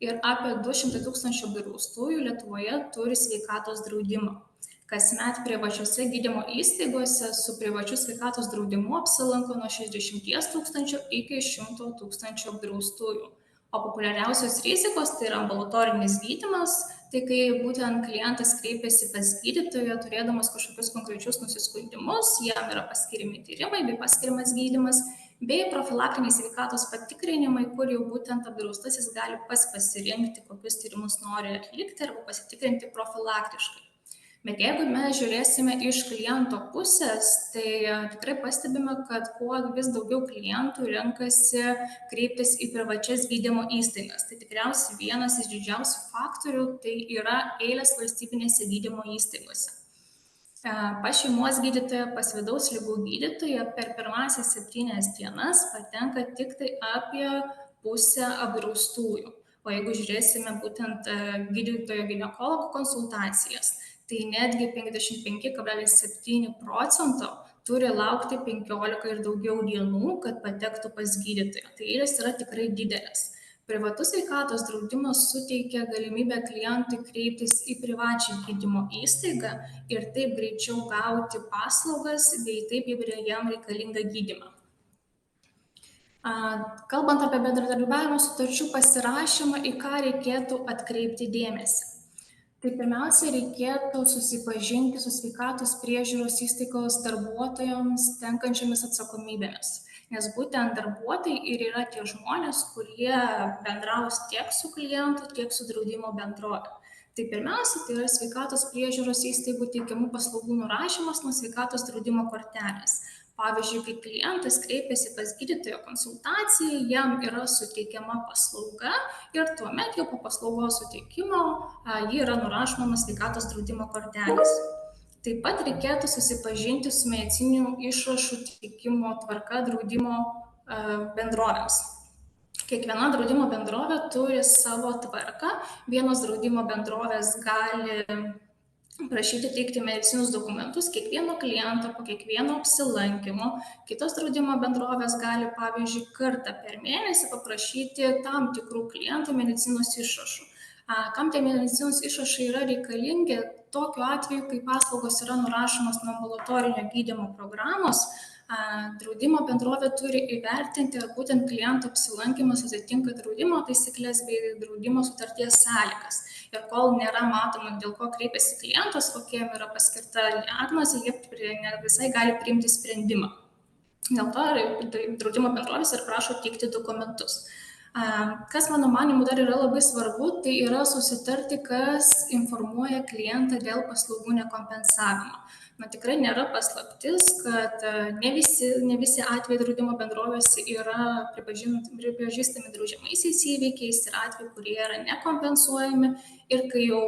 ir apie 200 000 apdraustųjų Lietuvoje turi sveikatos draudimą. Kasmet privačiose gydymo įstaigose su privačiu sveikatos draudimu apsilanko nuo 60 000 iki 100 000 apdraustųjų. O populiariausios rizikos tai yra ambulatorinis gydymas, tai kai būtent klientas kreipiasi pas gydytoją, turėdamas kažkokius konkrečius nusiskundimus, jam yra paskiriami tyrimai bei paskiriamas gydymas, bei profilaktiniai sveikatos patikrinimai, kur jau būtent apdraustasis gali pasirinkti, kokius tyrimus nori atlikti arba pasitikrinti profilaktiškai. Bet jeigu mes žiūrėsime iš kliento pusės, tai tikrai pastebime, kad kuo vis daugiau klientų renkasi kreiptis į privačias gydymo įstaigas. Tai tikriausiai vienas iš didžiausių faktorių tai yra eilės valstybinėse gydymo įstaigose. Pas šeimos gydytoją, pas vidaus ligų gydytoją per pirmąsias 7 dienas patenka tik tai apie pusę apdraustųjų. O jeigu žiūrėsime būtent gydytojo ginekologo konsultacijas, tai netgi 55,7% turi laukti 15 ir daugiau dienų, kad patektų pas gydytoją. Tai eilės yra tikrai didelės. Privatus sveikatos draudimas suteikia galimybę klientui kreiptis į privačią gydymo įstaigą ir taip greičiau gauti paslaugas bei taip jam reikalingą gydymą. Kalbant apie bendradarbiavimo sutarčių pasirašymą, į ką reikėtų atkreipti dėmesį. Tai pirmiausia, reikėtų susipažinti su sveikatos priežiūros įstaigos darbuotojams tenkančiomis atsakomybėmis, nes būtent darbuotojai ir yra tie žmonės, kurie bendraus tiek su klientu, tiek su draudimo bendrovė. Tai pirmiausia, tai yra sveikatos priežiūros įstaigų teikiamų paslaugų nurašymas nuo sveikatos draudimo kortelės. Pavyzdžiui, kai klientas kreipiasi pas gydytojo konsultaciją, jam yra suteikiama paslauga ir tuomet jau po paslaugos suteikimo ji yra nurašoma nuo sveikatos draudimo kortelės. Taip pat reikėtų susipažinti su medicininių išrašų teikimo tvarka draudimo bendrovėms. Kiekviena draudimo bendrovė turi savo tvarką. Vienos draudimo bendrovės gali prašyti teikti medicininius dokumentus kiekvieno kliento po kiekvieno apsilankymo. Kitos draudimo bendrovės gali, pavyzdžiui, kartą per mėnesį paprašyti tam tikrų klientų medicinos išrašų. Kam tie medicinos išrašai yra reikalingi? Tokiu atveju, kai paslaugos yra nurašomos nuo ambulatorinio gydymo programos, draudimo bendrovė turi įvertinti, ar būtent kliento apsilankymas atitinka draudimo taisyklės bei draudimo sutarties sąlygas. Ir kol nėra matoma, dėl ko kreipiasi klientas, kokiem yra paskirta diagnozė, jie ne visai gali priimti sprendimą. Dėl to draudimo bendrovės ir prašo teikti dokumentus. Kas mano manimu dar yra labai svarbu, tai yra susitarti, kas informuoja klientą dėl paslaugų nekompensavimo. Tikrai nėra paslaptis, kad ne visi atvejai draudimo bendrovėse yra pripažįstami draudžiamaisiais įvykiais ir atvejai, kurie yra nekompensuojami ir kai jau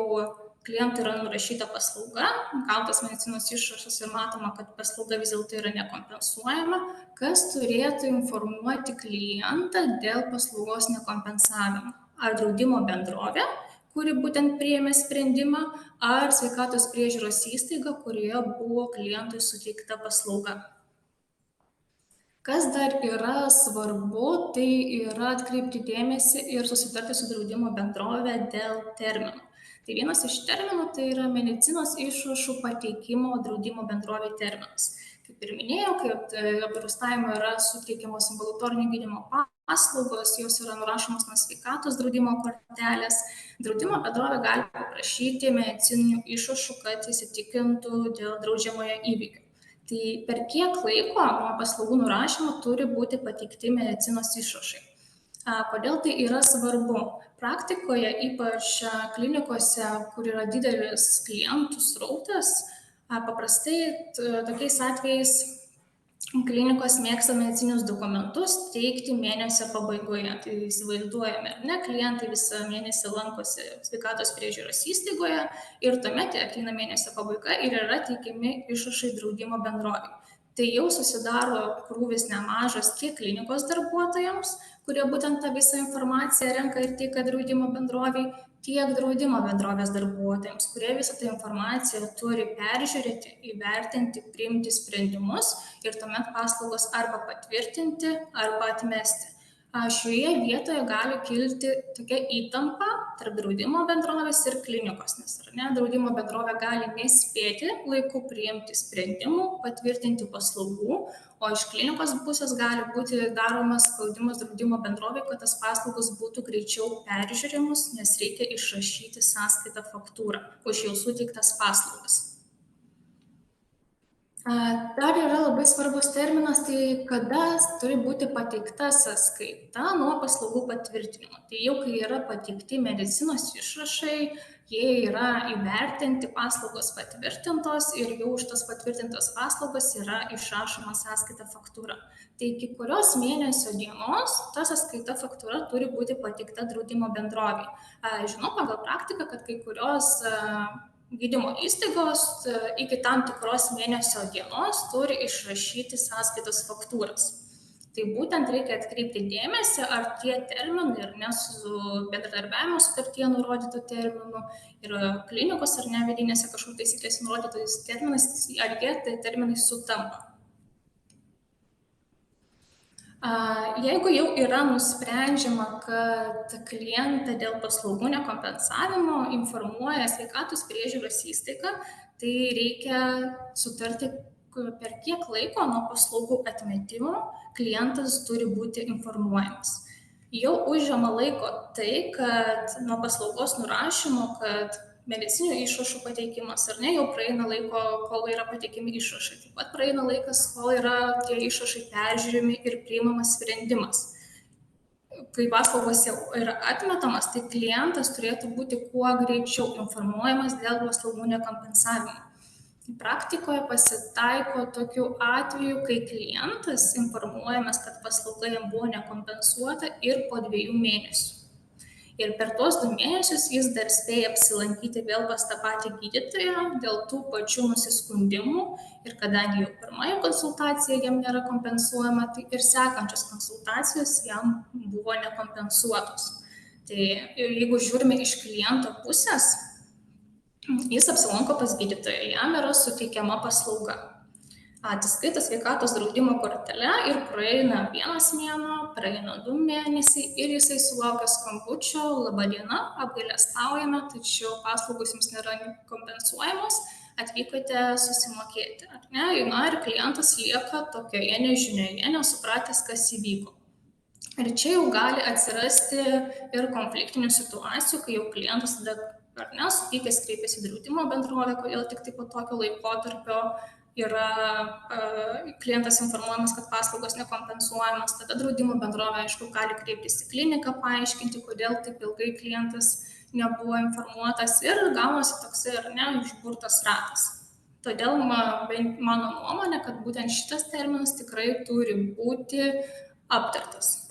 klientui yra nurašyta paslauga, gautas medicinos išrašas ir matoma, kad paslauga vis dėlto yra nekompensuojama, kas turėtų informuoti klientą dėl paslaugos nekompensavimo. Ar draudimo bendrovė, kuri būtent priėmė sprendimą, ar sveikatos priežiūros įstaiga, kurioje buvo klientui suteikta paslauga. Kas dar yra svarbu, tai yra atkreipti dėmesį ir susitarti su draudimo bendrovė dėl terminų. Tai vienas iš terminų tai yra medicinos išrašų pateikimo draudimo bendrovė terminas. Kaip ir minėjau, kai apdraustavimo yra suteikiamos ambulatorinio gydymo paslaugos, jos yra nurašomos nuo sveikatos draudimo kortelės, draudimo bendrovė gali paprašyti medicininių išrašų, kad įsitikintų dėl draudžiamojo įvykio. Tai per kiek laiko nuo paslaugų nurašymo turi būti pateikti medicinos išrašai. Kodėl tai yra svarbu? Praktikoje, ypač klinikose, kur yra didelis klientų srautas, paprastai tokiais atvejais klinikos mėgsta medicininius dokumentus teikti mėnesio pabaigoje. Tai įsivaizduojame, ar ne, klientai visą mėnesį lankosi sveikatos priežiūros įstaigoje ir tuomet ateina mėnesio pabaiga ir yra teikiami išrašai draudimo bendrovei. Tai jau susidaro krūvis nemažas tiek klinikos darbuotojams, kurie būtent tą visą informaciją renka ir teikia draudimo bendroviai, tiek draudimo bendrovės darbuotojams, kurie visą tą informaciją turi peržiūrėti, įvertinti, priimti sprendimus ir tuomet paslaugos arba patvirtinti, arba atmesti. Šioje vietoje gali kilti tokia įtampa tarp draudimo bendrovės ir klinikos, nes draudimo bendrovė gali nespėti laiku priimti sprendimų, patvirtinti paslaugų, o iš klinikos pusės gali būti daromas spaudimas draudimo bendrovė, kad tas paslaugos būtų greičiau peržiūrimus, nes reikia išrašyti sąskaitą faktūrą už jau suteiktas paslaugas. Dar yra labai svarbus terminas, tai kada turi būti pateikta sąskaita nuo paslaugų patvirtinimo. Tai jau kai yra pateikti medicinos išrašai, jie yra įvertinti, paslaugos patvirtintos ir jau už tas patvirtintos paslaugas yra išrašoma sąskaita faktūra. Tai iki kurios mėnesio dienos ta sąskaita faktūra turi būti pateikta draudimo bendrovei. Žinau pagal praktiką, kad kai kurios gydymo įstaigos iki tam tikros mėnesio dienos turi išrašyti sąskaitos faktūras. Tai būtent reikia atkreipti dėmesį, ar tie terminai ir su bendradarbiavimo sutartyje nurodytų terminų ir klinikos ar ne vidinėse kažkur taisyklėse nurodytais terminais, ar jie tai terminai sutampa. Jeigu jau yra nusprendžiama, kad klientą dėl paslaugų nekompensavimo informuoja sveikatos priežiūros įstaiga, tai reikia sutarti, per kiek laiko nuo paslaugų atmetimo klientas turi būti informuojamas. Jau užima laiko tai, kad nuo paslaugos nurašymo, kad medicininių išrašų pateikimas, ar ne, jau praeina laiko, kol yra pateikiami išrašai. Taip pat praeina laikas, kol yra tie išrašai peržiūrimi ir priimamas sprendimas. Kai paslaugos jau yra atmetamas, tai klientas turėtų būti kuo greičiau informuojamas dėl paslaugų nekompensavimo. Praktikoje pasitaiko tokių atvejų, kai klientas informuojamas, kad paslauga jam buvo nekompensuota ir po 2 mėnesių. Ir per tuos 2 mėnesius jis dar spėja apsilankyti vėl pas tą patį gydytoją dėl tų pačių nusiskundimų ir kadangi jau pirmoji konsultacija jam nėra kompensuojama, tai ir sekančios konsultacijos jam buvo nekompensuotos. Tai jeigu žiūrime iš kliento pusės, jis apsilanko pas gydytoją, jam yra suteikiama paslauga. atsiskaito sveikatos draudimo kortele ir praeina 1 mėnuo, praeina 2 mėnesiai ir jisai sulaukia skambučio: laba diena, apgailestaujame, tačiau paslaugos jums nėra kompensuojamos, atvykote susimokėti, ar ne? Na ir klientas lieka tokioje nežinioje, nesupratęs, kas įvyko. Ir čia jau gali atsirasti ir konfliktinių situacijų, kai jau klientas tada, ar ne, supykęs kreipiasi į draudimo bendrovę, kodėl tik tai po tokio laikotarpio yra klientas informuojamas, kad paslaugos nekompensuojamas. Tada draudimo bendrovė, aišku, gali kreiptis į kliniką, paaiškinti, kodėl taip ilgai klientas nebuvo informuotas, ir gaunasi toksai, ar ne, užburtas ratas. Todėl mano nuomonė, kad būtent šitas terminas tikrai turi būti aptartas.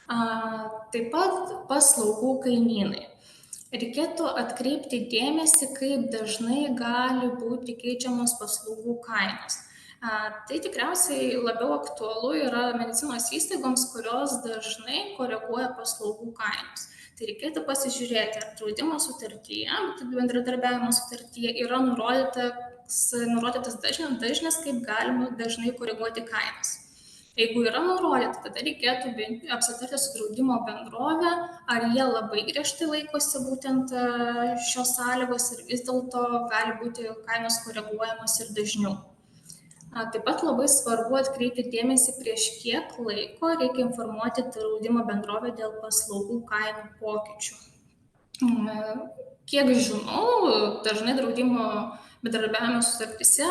Taip pat paslaugų kainynai. Reikėtų atkreipti dėmesį, kaip dažnai gali būti keičiamos paslaugų kainos. Tai tikriausiai labiau aktualu yra medicinos įstaigoms, kurios dažnai koreguoja paslaugų kainos. Tai reikėtų pasižiūrėti, ar draudimo sutartyje, bendradarbiavimo sutartyje yra nurodytas dažnis, kaip galima dažnai koreguoti kainas. Jeigu yra nurodyta, tada reikėtų apsitarti su draudimo bendrove, ar jie labai griežtai laikosi būtent šios sąlygos ir vis dėlto gali būti kainos koreguojamos ir dažniau. Taip pat labai svarbu atkreipti dėmesį, prieš kiek laiko reikia informuoti draudimo bendrovę dėl paslaugų kainų pokyčių. Kiek žinau, dažnai draudimo bendradarbiavimo sutartyse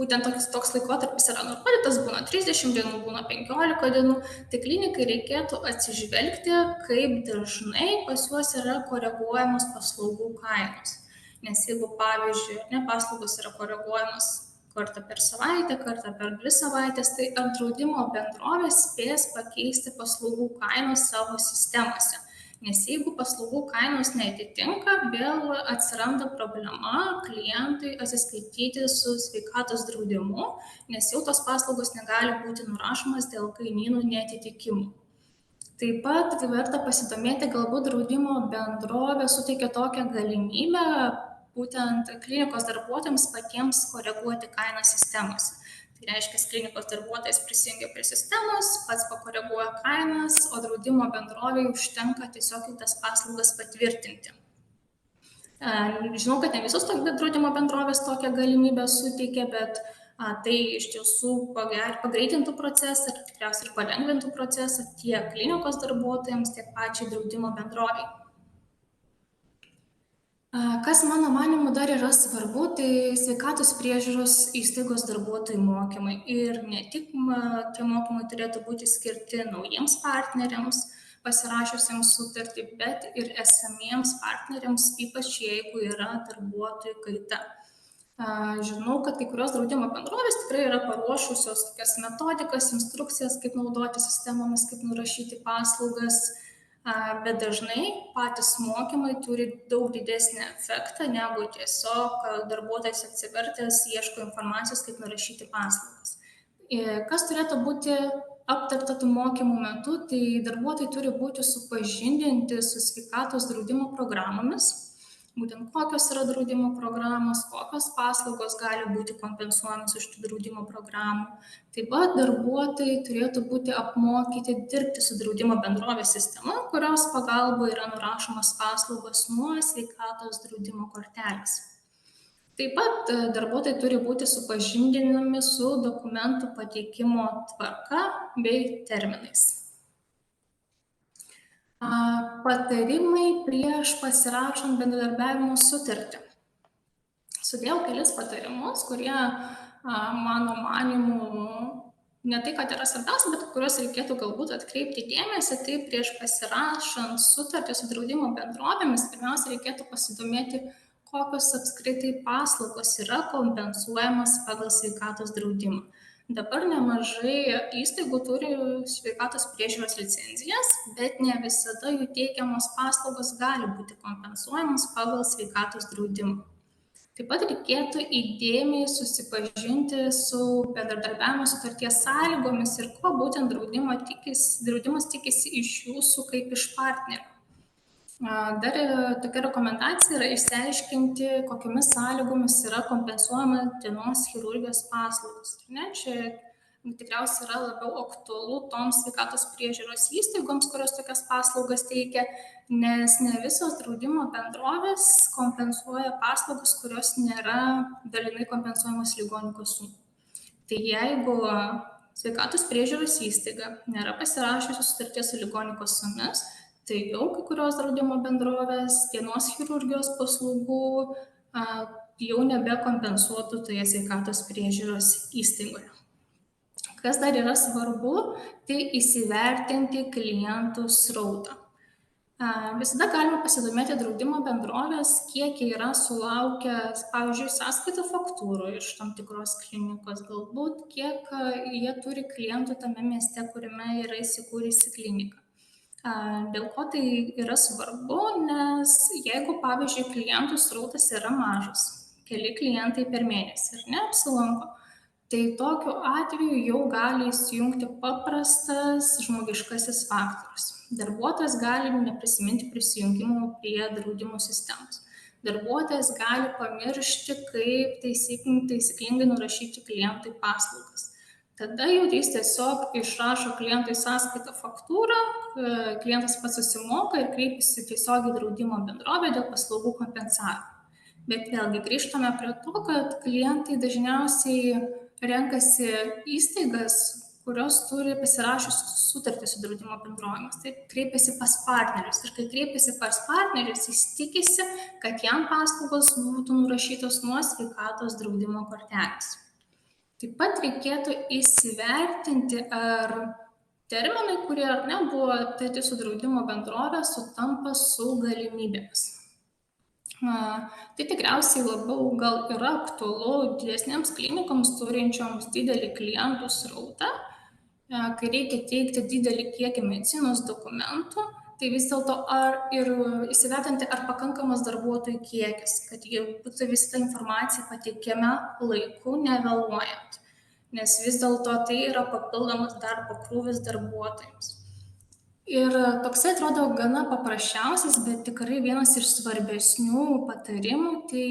būtent toks laikotarpis yra nurodytas, būna 30 dienų, būna 15 dienų, tai klinikai reikėtų atsižvelgti, kaip dažnai pas juos yra koreguojamos paslaugų kainos. Nes jeigu, pavyzdžiui, paslaugos yra koreguojamos kartą per savaitę, kartą per 2 savaitės, tai ar draudimo bendrovė spės pakeisti paslaugų kainos savo sistemose. Nes jeigu paslaugų kainos neatitinka, vėl atsiranda problema klientui atsiskaityti su sveikatos draudimu, nes jau tos paslaugos negali būti nurašomas dėl kainynų neatitikimų. Taip pat verta pasidomėti, galbūt draudimo bendrovė suteikia tokią galimybę būtent klinikos darbuotojams patiems koreguoti kainą sistemose. Tai reiškia, klinikos darbuotojas prisijungia prie sistemos, pats pakoreguoja kainas, o draudimo bendrovei užtenka tiesiog tas paslaugas patvirtinti. Žinau, kad ne visos draudimo bendrovės tokią galimybę suteikia, bet tai iš tiesų pagreitintų procesą ir tikriausiai ir palengvintų procesą tiek klinikos darbuotojams, tiek pačiai draudimo bendrovei. Kas mano manimu dar yra svarbu, tai sveikatos priežiūros įstaigos darbuotojų mokymai. Ir ne tik tie mokymai turėtų būti skirti naujiems partneriams, pasirašiusiems sutartį, bet ir esamiems partneriams, ypač jeigu yra darbuotojų kaita. Žinau, kad kai kurios draudimo bendrovės tikrai yra paruošusios tokias metodikas, instrukcijas, kaip naudoti sistemomis, kaip nurašyti paslaugas, bet dažnai patys mokymai turi daug didesnį efektą, negu tiesiog darbuotojas atsivertęs ieško informacijos, kaip nurašyti paslaugas. Kas turėtų būti aptarta tų mokymų metu, tai darbuotojai turi būti supažindinti su sveikatos draudimo programomis, būtent kokios yra draudimo programos, kokios paslaugos gali būti kompensuojamos iš tų draudimo programų. Taip pat darbuotojai turėtų būti apmokyti dirbti su draudimo bendrovės sistema, kurios pagalba yra nurašomas paslaugos nuo sveikatos draudimo kortelės. Taip pat darbuotojai turi būti supažindinami su dokumentų pateikimo tvarka bei terminais. Patarimai prieš pasirašant bendradarbiavimo sutartį. Sudėjau kelis patarimus, kurie mano manimu ne tai, kad yra svarbiausia, bet kuriuos reikėtų galbūt atkreipti dėmesį. Tai prieš pasirašant sutartį su draudimo bendrovėmis, pirmiausia, reikėtų pasidomėti, kokios apskritai paslaugos yra kompensuojamas pagal sveikatos draudimą. Dabar nemažai įstaigų turi sveikatos priežiūros licenzijas, bet ne visada jų teikiamos paslaugos gali būti kompensuojamos pagal sveikatos draudimą. Taip pat reikėtų įdėmiai susipažinti su bendradarbiavimo sutarties sąlygomis ir ko būtent draudimas tikisi iš jūsų kaip iš partnerių. Dar tokia rekomendacija yra išsiaiškinti, kokiamis sąlygomis yra kompensuojama dienos chirurgijos paslaugos. Ne? Čia tikriausiai yra labiau aktualu toms sveikatos priežiūros įstaigoms, kurios tokias paslaugas teikia, nes ne visos draudimo bendrovės kompensuoja paslaugas, kurios nėra dalinai kompensuojamos ligonių kasų. Tai jeigu sveikatos priežiūros įstaiga nėra pasirašiusi sutarties su ligonių kasomis, tai jau kai kurios draudimo bendrovės dienos chirurgijos paslaugų jau nebekompensuotų toje sveikatos priežiūros įstaigoje. Kas dar yra svarbu, tai įsivertinti klientų srautą. Visada galima pasidomėti draudimo bendrovės, kiek yra sulaukę, pavyzdžiui, sąskaitų faktūrų iš tam tikros klinikos, galbūt kiek jie turi klientų tame mieste, kuriame yra įsikūrusi klinika. Dėl ko tai yra svarbu, nes jeigu, pavyzdžiui, klientų srautas yra mažas, keli klientai per mėnesį ir neapsilanko, tai tokiu atveju jau gali įsijungti paprastas žmogiškasis faktorius. Darbuotojas gali neprisiminti prisijungimo prie draudimo sistemos. Darbuotojas gali pamiršti, kaip taisyklingai nurašyti klientui paslaugas. Tada jau jis tiesiog išrašo klientui sąskaitą faktūrą, klientas pats susimoka ir kreipiasi tiesiog į draudimo bendrovę dėl paslaugų kompensavimo. Bet vėlgi grįžtame prie to, kad klientai dažniausiai renkasi įstaigas, kurios turi pasirašius sutartį su draudimo bendrovėmis. Tai kreipiasi pas partnerius. Ir kai kreipiasi pas partnerius, jis tikisi, kad jam paslaugos būtų nurašytos nuo sveikatos draudimo kortelės. Taip pat reikėtų įsivertinti, ar terminai, kurie ar ne buvo aptarti su draudimo bendrovė, sutampa su galimybėmis. Tai tikriausiai labiau gal yra aktualu didesnėms klinikoms turinčioms didelį klientų srautą, kai reikia teikti didelį kiekį medicinos dokumentų, tai vis dėlto ir įsivertinti, ar pakankamas darbuotojų kiekis, kad būtų visa informacija pateikiama laiku, nevėluojant, nes vis dėlto tai yra papildomas darbo krūvis darbuotojams. Ir toksai atrodo gana paprasčiausias, bet tikrai vienas iš svarbesnių patarimų, tai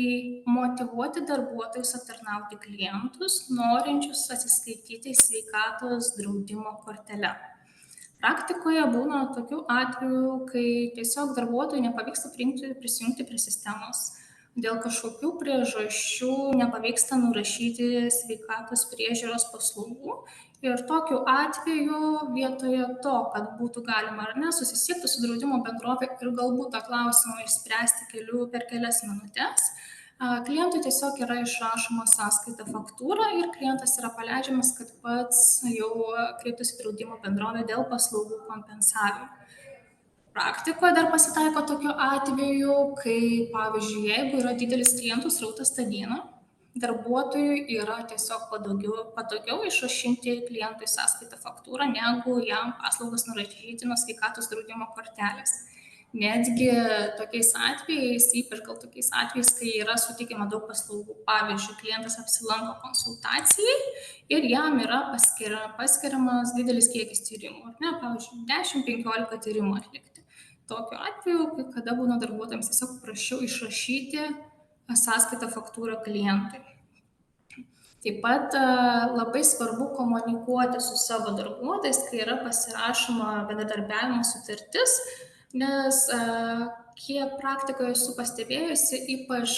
motyvuoti darbuotojus aptarnauti klientus, norinčius atsiskaityti sveikatos draudimo kortele. Praktikoje būna tokių atvejų, kai tiesiog darbuotojui nepavyksta prisijungti prie sistemos. Dėl kažkokių priežasčių nepavyksta nurašyti sveikatos priežiūros paslaugų. Ir tokiu atveju vietoje to, kad būtų galima ar ne susisiekti su draudimo bendrovė ir galbūt tą klausimą išspręsti per kelias minutės, klientui tiesiog yra išrašoma sąskaita faktūra ir klientas yra paleidžiamas, kad pats jau kreiptųsi į draudimo bendrovę dėl paslaugų kompensavimo. Praktikoje dar pasitaiko tokiu atveju, kai, pavyzdžiui, jeigu yra didelis klientų srautas tą dieną, darbuotojui yra tiesiog patogiau išrašinti klientui sąskaitą faktūrą, negu jam paslaugas nurašyti nuo sveikatos draudimo kortelės. Netgi tokiais atvejais, ypač gal tokiais atvejais, kai yra suteikiama daug paslaugų, pavyzdžiui, klientas apsilanko konsultacijai ir jam yra paskiriamas didelis kiekis tyrimų, ar ne, pavyzdžiui, 10-15 tyrimų atlikti. Tokiu atveju, kada būna darbuotojams tiesiog prašiau išrašyti sąskaitą faktūrą klientui. Taip pat labai svarbu komunikuoti su savo darbuotojais, kai yra pasirašoma bendradarbiavimo sutartis, nes kiek praktikoje esu pastebėjusi, ypač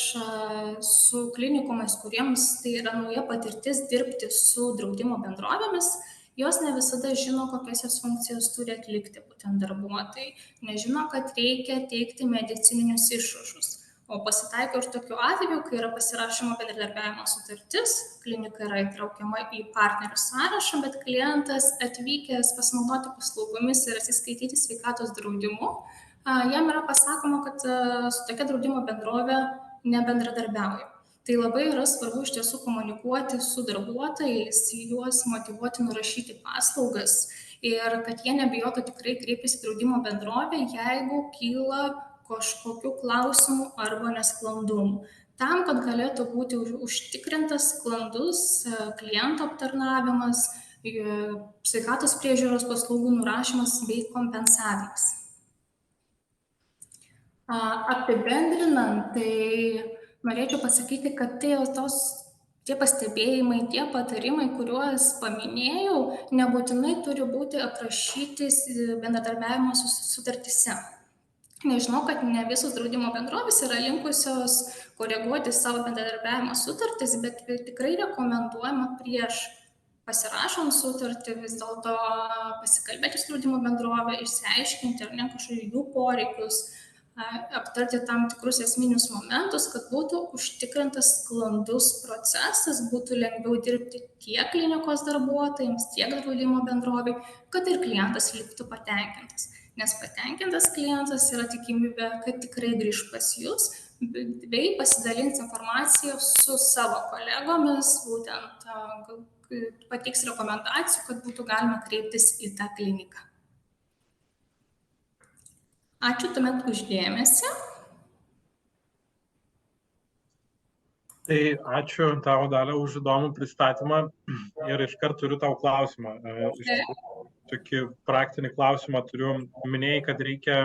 su klinikumais, kuriems tai yra nauja patirtis dirbti su draudimo bendrovėmis, jos ne visada žino, kokias jos funkcijas turi atlikti būtent darbuotojai, nežino, kad reikia teikti medicininius išrašus. O pasitaiko ir tokiu atveju, kai yra pasirašoma bendradarbiavimo sutartis, klinika yra įtraukiama į partnerių sąrašą, bet klientas atvykęs pasinaudoti paslaugomis ir atsiskaityti sveikatos draudimu, jam yra pasakoma, kad su tokia draudimo bendrovė nebendradarbiauja. Tai labai yra svarbu iš tiesų komunikuoti su darbuotojais, juos motyvuoti nurašyti paslaugas ir kad jie nebijotų tikrai kreiptis į draudimo bendrovę, jeigu kyla kažkokių klausimų arba nesklandumų. Tam, kad galėtų būti užtikrintas sklandus kliento aptarnavimas, sveikatos priežiūros paslaugų nurašymas bei kompensavimas. Apibendrinant, tai norėčiau pasakyti, kad tie pastebėjimai, tie patarimai, kuriuos paminėjau, nebūtinai turi būti aprašyti bendradarbiavimo sutartyse. Nežinau, kad ne visos draudimo bendrovės yra linkusios koreguoti savo bendradarbiavimo sutartis, bet tikrai rekomenduojama prieš pasirašant sutartį vis dėlto pasikalbėti su draudimo bendrove, išsiaiškinti, ar ne kažkokių jų poreikius, aptarti tam tikrus esminius momentus, kad būtų užtikrintas sklandus procesas, būtų lengviau dirbti tiek klinikos darbuotojams, tiek draudimo bendroviai, kad ir klientas liktų patenkintas. Nes patenkintas klientas yra tikimybė, kad tikrai grįž pas jūs, bei pasidalins informaciją su savo kolegomis, būtent pateiks rekomendacijų, kad būtų galima kreiptis į tą kliniką. Ačiū tuomet už dėmesį. Tai ačiū tau, Dalia, už įdomų pristatymą ir iškart turiu tau klausimą. Tokį praktinį klausimą turiu. Minėjai, kad reikia,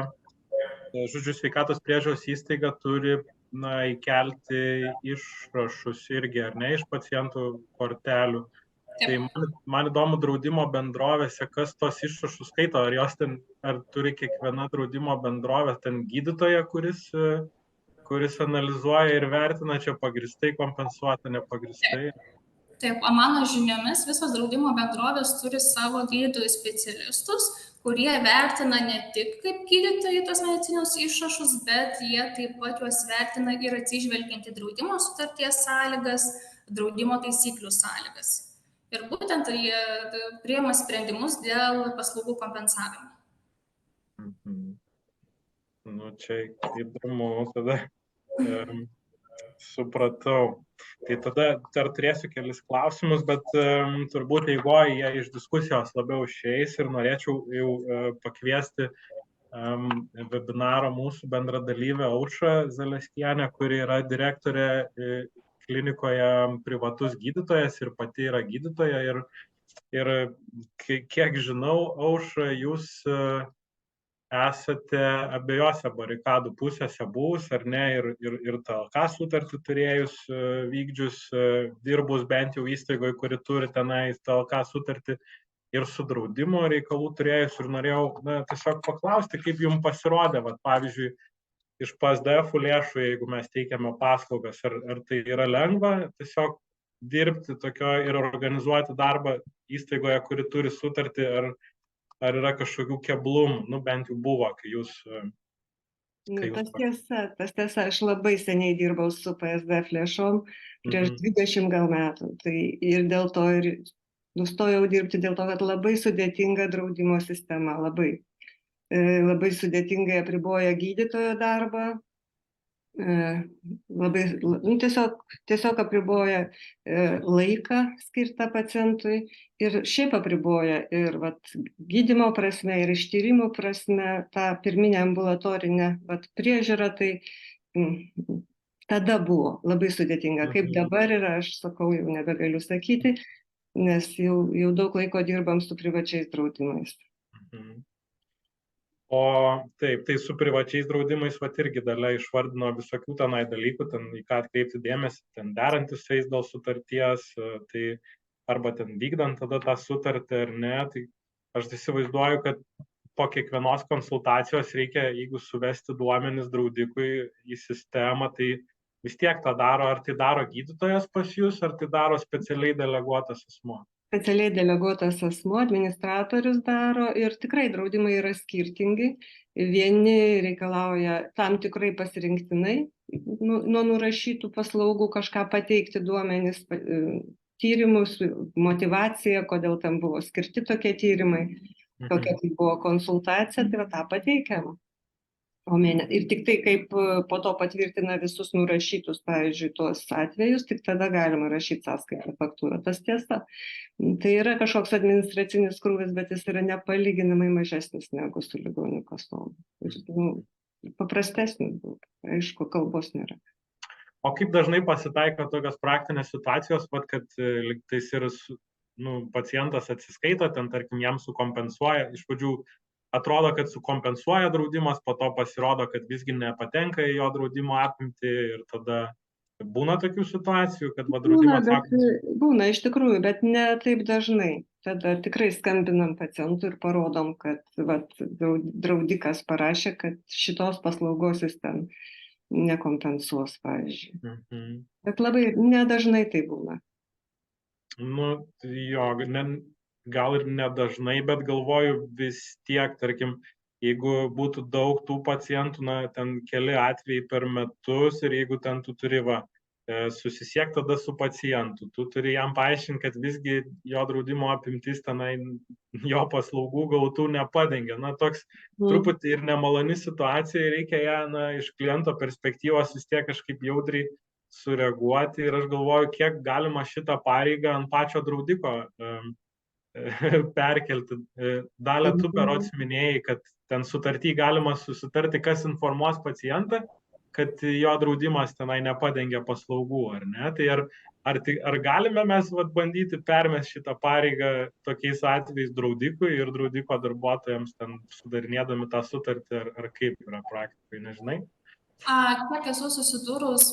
žodžiu, sveikatos priežiūros įstaiga turi įkelti išrašus irgi, ar ne, iš pacientų kortelių. Tai man įdomu draudimo bendrovėse, kas tos išrašus skaito, ar turi kiekviena draudimo bendrovė ten gydytoją, kuris analizuoja ir vertina, čia pagristai kompensuota, nepagristai. Taip, mano žiniomis visos draudimo bendrovės turi savo gydytojų specialistus, kurie vertina ne tik kaip gydytojai tos medicininius išrašus, bet jie taip pat juos vertina ir atsižvelgiant į draudimo sutarties sąlygas, draudimo taisyklių sąlygas. Ir būtent jie priima sprendimus dėl paslaugų kompensavimo. Nu, čia įdomu, tada supratau. Tai tada dar turėsiu kelis klausimus, bet turbūt eigoje jie iš diskusijos labiau išeis ir norėčiau jau pakviesti webinaro mūsų bendradalyvę Aušrą Zaleskienę, kuri yra direktorė klinikoje privatus gydytojas ir pati yra gydytoja. Ir kiek žinau, Aušra, jūs esate abiejose barikadų pusėse buvus, ar ne, ir TLK sutartį turėjus, vykdžius, dirbus bent jau įstaigoje, kuri turi tenai TLK sutartį, ir su draudimo reikalų turėjus. Ir norėjau tiesiog paklausti, kaip jums pasirodė, pavyzdžiui, iš PSDF lėšų, jeigu mes teikiame paslaugas, ar tai yra lengva tiesiog dirbti tokio ir organizuoti darbą įstaigoje, kuri turi sutartį, ar yra kažkokių keblumų, bent jau buvo, kai jūs... Tas tiesa, aš labai seniai dirbau su PSDF lėšom, prieš 20 gal metų. Tai ir dėl to ir nustojau dirbti, dėl to, kad labai sudėtinga draudimo sistema, labai sudėtingai apriboja gydytojo darbą, tiesiog apriboja laiką skirtą pacientui ir šiaip apriboja ir gydymo prasme, ir ištyrimo prasme, tą pirminę ambulatorinę priežiūrą, tai tada buvo labai sudėtinga. Kaip dabar yra, aš sakau, jau nebegaliu sakyti, nes jau daug laiko dirbam su privačiais draudimais. O taip, tai su privačiais draudimais irgi Dalia išvardino visokių tenai dalykų, į ką atkreipti dėmesį, ten derantis su jais dėl sutarties, tai arba ten vykdant tada tą sutartį ar ne, tai aš įsivaizduoju, kad po kiekvienos konsultacijos reikia, jeigu suvesti duomenis draudikui į sistemą, tai vis tiek tą daro, ar tai daro gydytojas pas jūs, ar tai daro specialiai deleguotas asmuo? Specialiai deleguotas asmuo, administratorius daro ir tikrai draudimai yra skirtingi. Vieni reikalauja tam tikrai pasirinktinai nuo nurašytų paslaugų kažką pateikti duomenis, tyrimus, motivaciją, kodėl tam buvo skirti tokie tyrimai, kokia tai buvo konsultacija, tai tą pateikiam. Ir tik tai, kaip po to patvirtina visus nurašytus, pavyzdžiui, tuos atvejus, tik tada galima rašyti sąskaitą faktūrą. Tas tiesa. Tai yra kažkoks administracinis krūvis, bet jis yra nepalyginamai mažesnis negu su ligonių kasom. Paprastesnis, aišku, kalbos nėra. O kaip dažnai pasitaiko tokios praktinės situacijos, kad lygtais ir pacientas atsiskaito, ten, tarkim, jam sukompensuoja, iš pradžių atrodo, kad sukompensuoja draudimas, po to pasirodo, kad visgi nepatenka į jo draudimo apimtį ir tada būna tokių situacijų, kad draudimas būna iš tikrųjų, bet ne taip dažnai. Tada tikrai skambinam pacientui ir parodom, kad draudikas parašė, kad šitos paslaugos jis ten nekompensuos, pavyzdžiui. Bet labai nedažnai tai būna. Nu, jo, gal ir nedažnai, bet galvoju vis tiek, tarkim, jeigu būtų daug tų pacientų, ten keli atvejai per metus ir jeigu ten tu turi susisiekti tada su pacientu, tu turi jam paaiškinti, kad visgi jo draudimo apimtis tenai jo paslaugų gautų nepadengia. Toks truputį ir nemaloni situacija, reikia ją iš kliento perspektyvos vis tiek kažkaip jautriai sureaguoti ir aš galvoju, kiek galima šitą pareigą ant pačio draudiko perkelti. Dalia, tu berods minėjai, kad ten sutartį galima susitarti, kas informuos pacientą, kad jo draudimas tenai nepadengia paslaugų, ar ne? Tai ar galime mes bandyti permesti šitą pareigą tokiais atvejais draudikui ir draudiko darbuotojams ten sudarinėdami tą sutartį, ar kaip yra praktikoje, nežinai? Kiek esu susidūrus,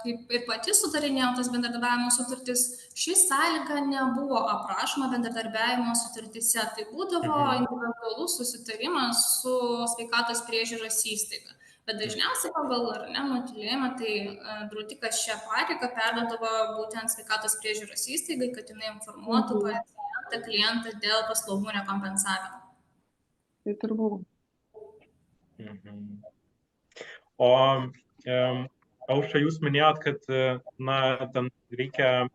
kaip ir pati sudarinėjau tas bendradarbiavimo sutartis, ši sąlyga nebuvo aprašoma bendradarbiavimo sutartise. Tai būdavo individualus susitarimas su sveikatos priežiūros įstaiga. Bet dažniausiai pagal nutylėjimą, tai draudikas šią pareigą perduodavo būtent sveikatos priežiūros įstaigai, kad jinai informuotų pacientą, klientą dėl paslaugų nekompensavimo. Tai turbūt. O Aušra, jūs minėjot, kad ten reikia,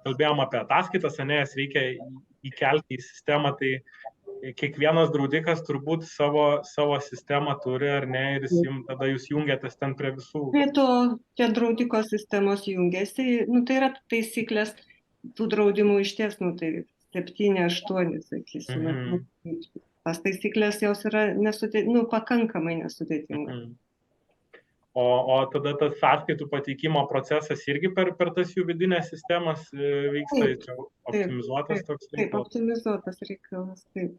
kalbėjom apie ataskaitas, jas reikia įkelti į sistemą, tai kiekvienas draudikas turbūt savo sistemą turi, ar ne, ir tada jūs jungiatės ten prie visų. Prie to, tie draudiko sistemos jungiasi, tai yra taisyklės tų draudimų išties, tai 7-8, sakysime. Tas taisyklės jos yra pakankamai nesudėtingas. O tada tas sąskaitų pateikimo procesas irgi per tas jų vidinės sistemas vyksta, čia optimizuotas toks reikalas? Taip, optimizuotas reikalas, taip.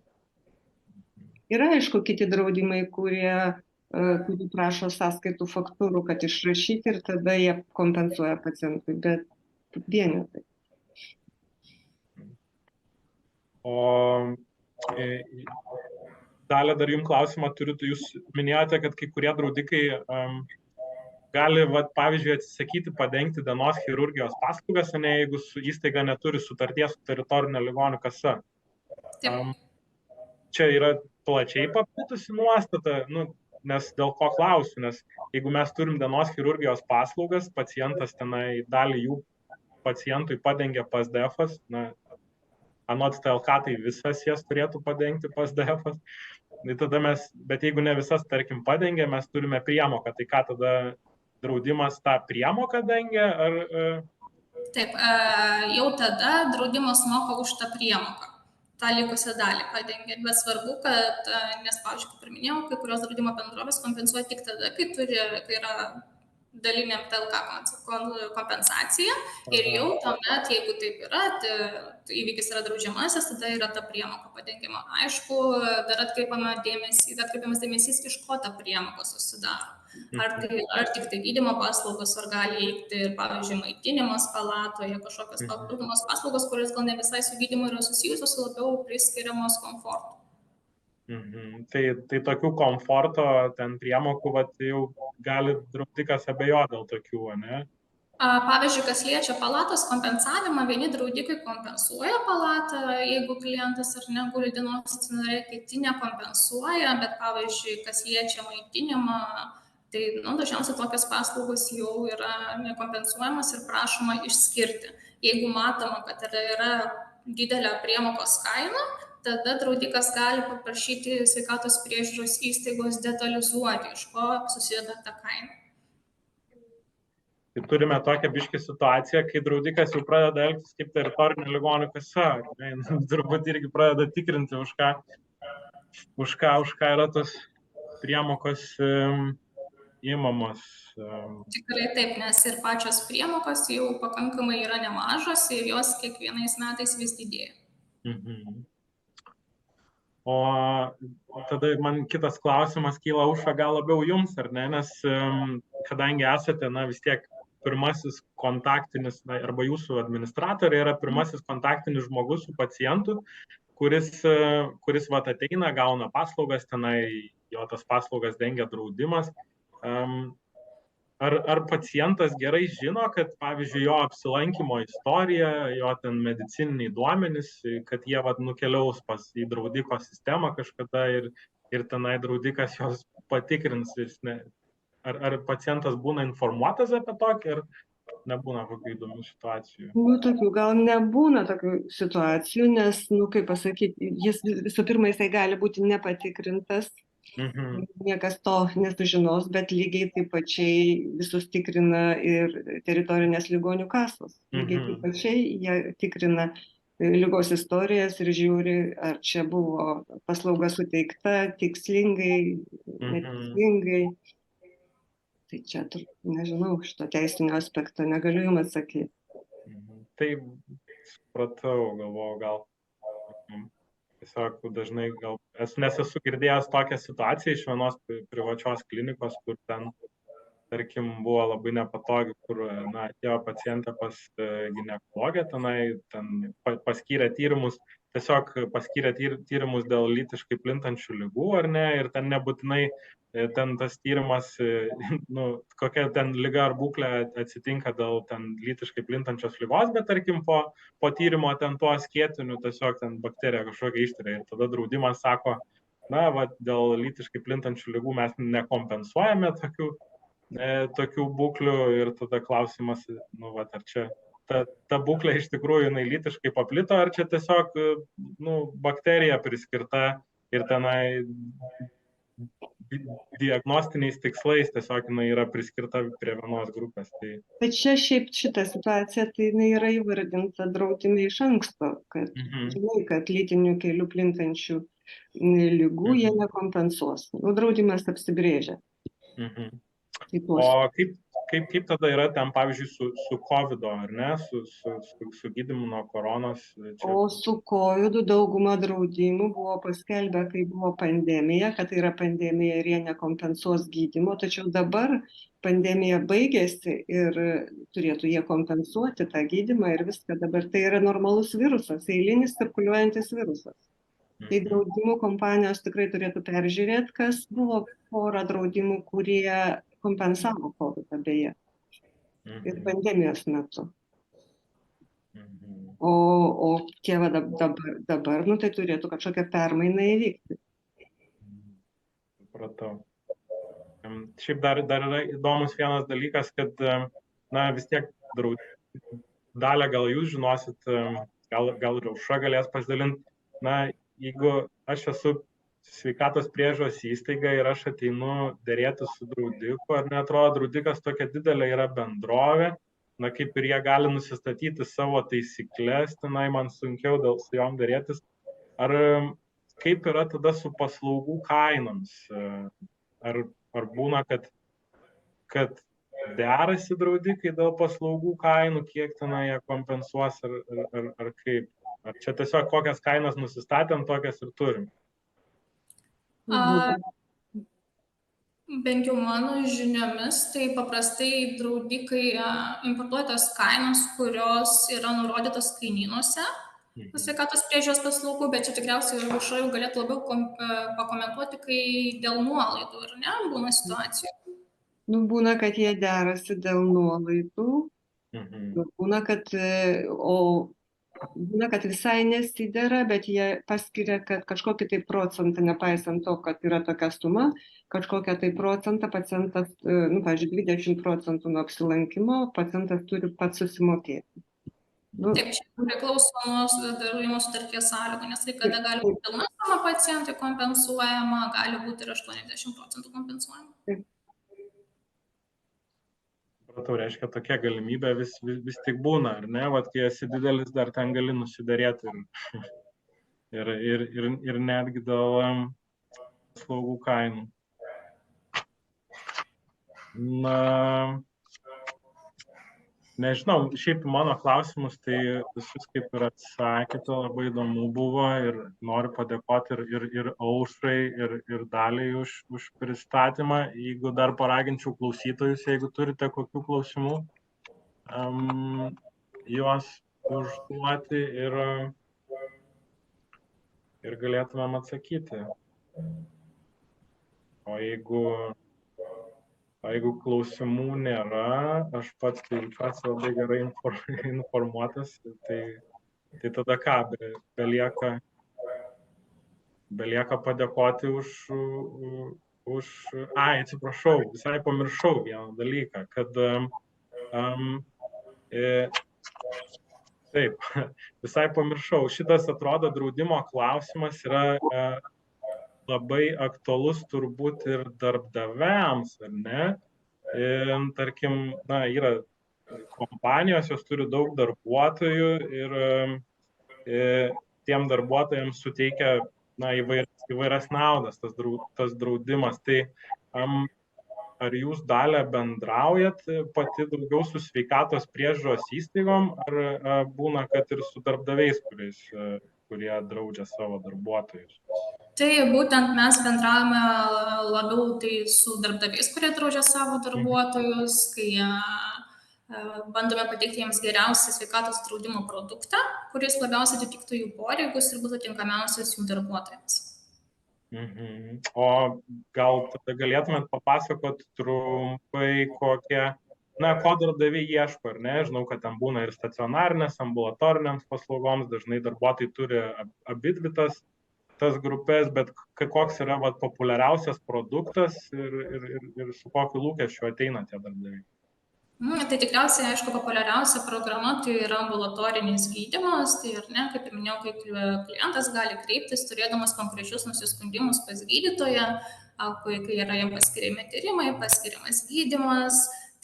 Yra, aišku, kiti draudimai, kurie prašo sąskaitų faktūrų, kad išrašyti ir tada jie kompensuoja pacientui, bet vienetai. O Dalia, dar jums klausimą turiu, jūs minėjote, kad kai kurie draudikai gali, pavyzdžiui, atsisakyti padengti dienos chirurgijos paslaugas, jeigu įstaiga neturi sutarties su teritorinė ligonių kasa. Čia yra plačiai paplitusi nuostata, nes dėl ko klausiu, nes jeigu mes turim dienos chirurgijos paslaugas, pacientas tenai dalį jų pacientui padengia PASDF-as, anot TLK, tai visas jas turėtų padengti PASDF-as, bet jeigu ne visas, tarkim, padengia, mes turime priemoką, tai ką tada draudimas tą priemoką dengia, ar... Taip, jau tada draudimas moka už tą priemoką. Tą likusią dalį padengia. Bet svarbu, kad, nes, pavyzdžiui, kaip ir minėjau, kai kurios draudimo bendrovės kompensuoja tik tada, kai yra dalinė TLK kompensacija ir jau tuomet, jeigu taip yra, įvykis yra draudžiamasis, tada yra ta priemoka padengiama. Aišku, dar atkreipiamas dėmesys, iš ko ta priemoka susidaro. Ar tik tai gydymo paslaugos, ar gali įvykti ir, pavyzdžiui, maitinimas palatoje, kažkokios papildomos paslaugos, kurios gal ne visai su gydymu yra susijusios, labiau priskiriamos komfortu. Tai tokių komforto ten priemokų jau gali draudikas abejoti dėl tokių, ne? Pavyzdžiui, kas liečia palatos kompensavimą, vieni draudikai kompensuoja palatą, jeigu klientas ar ne guli dienos stacionare, kiti nekompensuoja, bet pavyzdžiui, kas liečia maitinimą, tai dažniausiai tokios paslaugos jau yra nekompensuojamas ir prašoma išskirti. Jeigu matoma, kad yra didelė priemokos kaina, tada draudikas gali paprašyti sveikatos priežiūros įstaigos detalizuoti, iš ko susideda ta kaina. Tai turime tokią biškį situaciją, kai draudikas jau pradeda elgtis kaip teritorinė ligonių kasa. Turbūt irgi pradeda tikrinti, už ką yra tos priemokos įmamos. Tikrai taip, nes ir pačios priemokos jau pakankamai yra nemažos ir jos kiekvienais metais vis didėja. O tada man kitas klausimas kyla, Aušra, gal labiau jums, ar ne, nes kadangi esate, na, vis tiek pirmasis kontaktinis, na, arba jūsų administratorė yra pirmasis kontaktinis žmogus su pacientu, kuris vat ateina, gauna paslaugas, tenai jo tas paslaugas dengia draudimas. Ar pacientas gerai žino, kad, pavyzdžiui, jo apsilankimo istorija, jo ten medicininiai duomenys, kad jie vat nukeliaus į draudiko sistemą kažkada ir tenai draudikas jos patikrins. Ar pacientas būna informuotas apie tokį, ar nebūna kokių įdomių situacijų? Nu, tokių gal nebūna tokių situacijų, nes, nu, kaip pasakyti, jis visų pirma, jisai gali būti nepatikrintas, niekas to nesužinos, bet lygiai taip pačiai visus tikrina ir teritorinės ligonių kasos. Lygiai taip pačiai jie tikrina ligos istorijas ir žiūri, ar čia buvo paslauga suteikta tikslingai, netikslingai. Tai čia, nežinau, šito teisinio aspekto negaliu jums atsakyti. Tai supratau, galvoju, gal tiesiog dažnai, nes esu girdėjęs tokią situaciją iš vienos privačios klinikos, kur ten, tarkim, buvo labai nepatogi, kur, na, atėjo pacientė pas ginekologę, ten paskyrė tyrimus, tiesiog paskyrė tyrimus dėl lytiškai plintančių ligų, ar ne, ir ten nebūtinai ten tas tyrimas, nu, kokia ten liga ar būklė atsitinka dėl ten lytiškai plintančios ligos, bet tarkim po tyrimo ten tuo skėtiniu tiesiog ten bakterija kažkokia ištiria ir tada draudimas sako, na, va, dėl lytiškai plintančių ligų mes nekompensuojame tokių būklių ir tada klausimas, nu, va, ar čia ta būklė iš tikrųjų jinai lytiškai paplito, ar čia tiesiog, nu, bakterija priskirta ir tenai diagnostiniais tikslais tiesiog jinai yra priskirta prie vienos grupės. Bet čia šiaip šita situacija, tai jinai yra įvardinta draudime iš anksto, kad žinai, kad lytiniu keliu plintančių ligų jie nekompensuos. Nu, draudimas apsibrėžia. O kaip tada yra ten, pavyzdžiui, su COVID-o, ar ne, su gydymu nuo koronos? O su COVID dauguma draudimų buvo paskelbę, kai buvo pandemija, kad tai yra pandemija ir jie nekompensuos gydymo, tačiau dabar pandemija baigėsi ir turėtų jie kompensuoti tą gydymą ir viską. Dabar tai yra normalus virusas, eilinis cirkuliuojantis virusas. Tai draudimų kompanijos tikrai turėtų peržiūrėti, kas buvo pora draudimų, kurie kompensavo COVID beje ir pandemijos metu. O tie va dabar, nu tai turėtų kažkokia permaina įvykti. Supratau. Šiaip dar yra įdomus vienas dalykas, kad, na, vis tiek Dalia, gal jūs žinosit, gal ir Aušra galės pasidalinti, na, jeigu aš esu sveikatos priežiūros įstaiga ir aš ateinu dėrėti su draudiku, ar neatrodo, draudikas tokia didelė yra bendrovė, na, kaip ir jie gali nusistatyti savo taisyklės, tenai man sunkiau su jom dėrėtis. Ar kaip yra tada su paslaugų kainoms? Ar būna, kad derasi draudikai dėl paslaugų kainų, kiek tenai jie kompensuos, ar kaip? Ar čia tiesiog kokias kainas nusistatėm, tokias ir turim? Bent jau mano žiniomis, tai paprastai draudikai importuoja tas kainas, kurios yra nurodytos kainynuose sveikatos priežiūros paslaugų, bet čia tikriausiai Aušra jau galėtų labiau pakomentuoti, kai dėl nuolaidų, ar ne, būna situacijų. Nu, būna, kad jie derasi dėl nuolaidų, būna, kad visai nesidera, bet jie paskiria, kad kažkokį tai procentą, nepaisant to, kad yra tokia suma, kažkokią tai procentą pacientas, nu, pavyzdžiui, 20% nuo apsilankimo pacientas turi pats susimokėti. Taip, čia priklauso nuo draudimo sutarties sąlygų, nes kai kada gali būti pilna suma pacientui kompensuojama, gali būti ir 80% kompensuojama. Taip. Supratau, reiškia, tokia galimybė vis tik būna, ar ne? Vat, kai esi didelis, dar ten gali nusiderėti ir netgi dėl paslaugų kainų. Na, Nežinau, šiaip mano klausimus, tai visus kaip ir atsakėte, labai įdomu buvo ir noriu padėkoti ir Aušrai, ir Daliai už pristatymą. Jeigu dar paraginčiau klausytojus, jeigu turite kokių klausimų, juos užduoti ir galėtumėm atsakyti. O jeigu klausimų nėra, aš pats labai gerai informuotas, tai tada ką, belieka padėkoti atsiprašau, visai pamiršau vieną dalyką, kad taip, visai pamiršau, šitas atrodo draudimo klausimas yra labai aktualus turbūt ir darbdaviams, ar ne? Tarkim, yra kompanijos, jos turi daug darbuotojų ir tiem darbuotojams suteikia įvairias naudas tas draudimas. Tai ar jūs, Dalia, bendraujat pati daugiau su sveikatos priežiūros įstaigom, ar būna, kad ir su darbdaviais, kurie draudžia savo darbuotojus? Tai būtent mes bendravome labiau tai su darbdaviais, kurie draudžia savo darbuotojus, kai bandome pateikti jiems geriausią sveikatos draudimo produktą, kuris labiausiai atitiktų jų poreikius ir būtų tinkamiausias jų darbuotojams. O gal tada galėtumėt papasakot trumpai, ko darbdaviai ieško, ar ne? Žinau, kad ten būna ir stacionarinės, ambulatorinėms paslaugoms, dažnai darbuotojai turi abidvi tas grupės, bet koks yra populiariausias produktas ir su kokiu lūkesčiu ateina tie darbdaviai? Tai tikriausiai, aišku, populiariausia programa tai yra ambulatorinis gydymas, tai ir ne, kaip minėjau, kai klientas gali kreiptis, turėdamas konkrečius nusiskundimus pas gydytoją, kai yra jam paskiriami tyrimai, paskiriamas gydymas.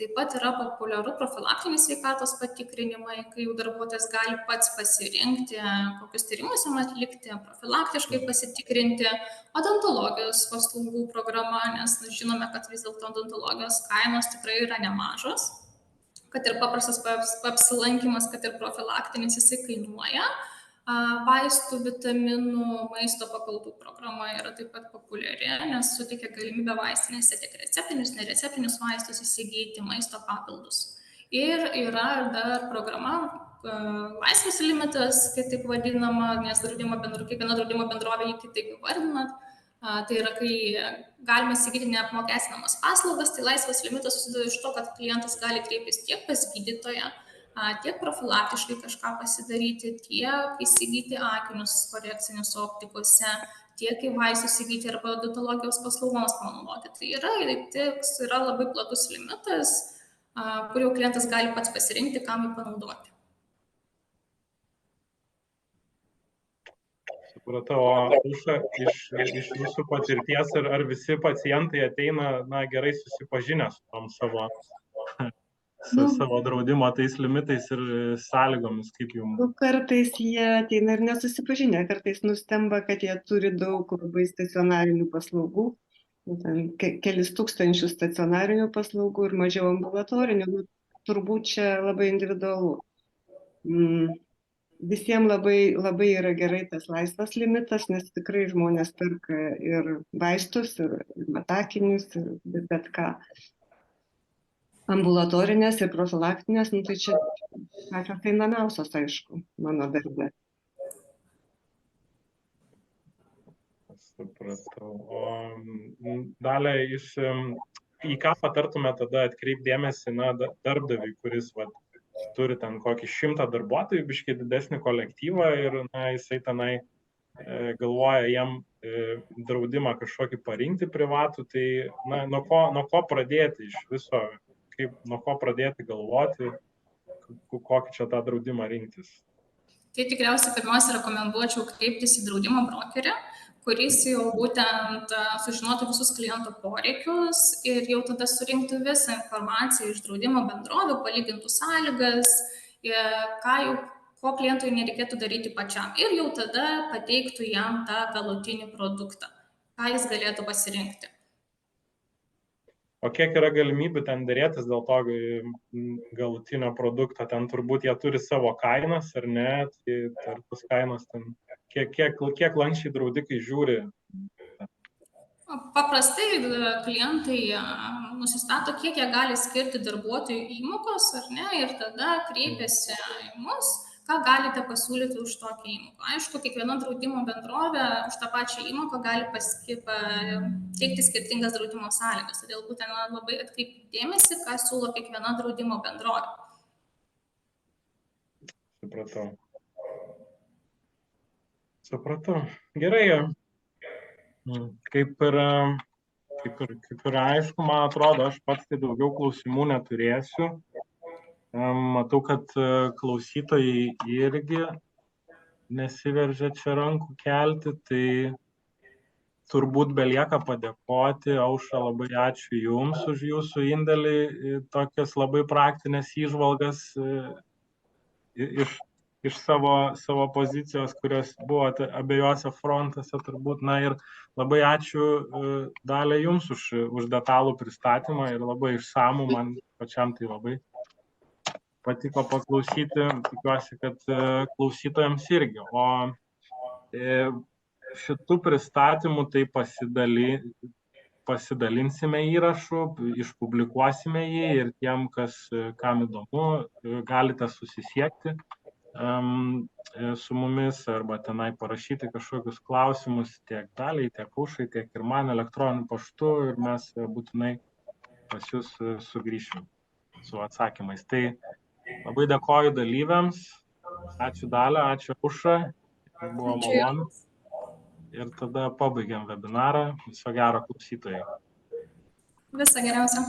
Taip pat yra populiaru profilaktinis sveikatos patikrinimai, kai jau darbuotojas gali pats pasirinkti, kokius tyrimus jam atlikti, profilaktiškai pasitikrinti, odontologijos paslaugų programa, nes žinome, kad vis dėlto odontologijos kainos tikrai yra nemažos, kad ir paprastas apsilankymas, kad ir profilaktinis jisai kainuoja. Vaistų, vitaminų, maisto papildų programa yra taip pat populiari, nes suteikia galimybę vaistinėse tiek receptinius, nereceptinius vaistus įsigyti, maisto papildus. Ir yra dar programa laisvės limitas, kai taip vadinama, nes kiekviena draudimo bendrovė jį kitaip įvardinat. Tai yra, kai galima įsigyti neapmokestinamas paslaugas, tai laisvės limitas susideda iš to, kad klientas gali kreiptis tiek pas gydytoją, tiek profilaktiškai kažką pasidaryti, tiek įsigyti akinius korekcinius optikose, tiek į vaistus įsigyti arba odontologijos paslaugoms panaudoti. Tai yra labai platus limitas, kur jau klientas gali pats pasirinkti, kam jį panaudoti. Supratau, o iš jūsų patirties, ar visi pacientai ateina gerai susipažinę su tom savo draudimo tais limitais ir sąlygomis, kaip jums? Kartais jie ateina ir nesusipažinę, kartais nustemba, kad jie turi daug labai stacionarinių paslaugų, kelis tūkstančius stacionarinių paslaugų ir mažiau ambulatorinių. Turbūt čia labai individualu. Visiems labai yra gerai tas laisvas limitas, nes tikrai žmonės perka ir vaistus, ir matakinius, ir bet ką. Ambulatorinės ir profilaktinės, tai čia pačios einamiausios, aišku, mano darbe. Supratau. O Dalia, jūs į ką patartume tada atkreipdėmėsi darbdaviui, kuris turi ten kokį 100 darbuotojų, biškai didesnį kolektyvą ir jisai tenai galvoja jam draudimą kažkokį parinkti privatų, tai nuo ko pradėti iš viso, nuo ko pradėti galvoti, kokį čia tą draudimą rinktis? Tai tikriausiai pirmiausia rekomenduočiau kreiptis į draudimo brokerį, kuris jau būtent sužinotų visus klientų poreikius ir jau tada surinktų visą informaciją iš draudimo bendrovių, palygintų sąlygas, ko klientui nereikėtų daryti pačiam ir jau tada pateiktų jam tą galutinį produktą, ką jis galėtų pasirinkti. O kiek yra galimybių ten dėrėtis dėl to galutinio produkto? Ten turbūt jie turi savo kainas, ar ne? Tai ar tos kainos ten, kiek lanksčiai draudikai žiūri? Paprastai klientai nusistato, kiek jie gali skirti darbuotojų įmokos, ar ne, ir tada kreipiasi į mus, ką galite pasiūlyti už tokią įmoką. Aišku, kiekviena draudimo bendrovė už tą pačią įmoką gali teikti skirtingas draudimo sąlygas. Todėl būtent labai atkreipti dėmesį, ką siūlo kiekviena draudimo bendrovė. Supratau. Gerai. Kaip ir aišku, man atrodo, aš pats tai daugiau klausimų neturėsiu. Matau, kad klausytojai irgi nesiveržia čia rankų kelti, tai turbūt belieka padėkoti. Aušra, labai ačiū Jums už Jūsų indėlį į tokias labai praktinės įžvalgas iš savo pozicijos, kurios buvo abiejose frontuose turbūt. Na ir labai ačiū, Dalia, Jums už detalų pristatymą ir labai išsamų, man pačiam tai labai patiko paklausyti. Tikiuosi, kad klausytojams irgi. O šitų pristatymų tai pasidalinsime įrašu, išpublikuosime jį ir tiem, kam įdomu, galite susisiekti su mumis arba tenai parašyti kažkokius klausimus tiek Daliai, tiek Aušrai, tiek ir man elektroniniu paštu ir mes būtinai pas Jūs sugrįšim su atsakymais. Tai labai dėkoju dalyviams. Ačiū Dalia, ačiū Aušra. Buvo malonu. Ir tada pabaigiam webinarą. Viso gero klausytojai. Viso geriausio.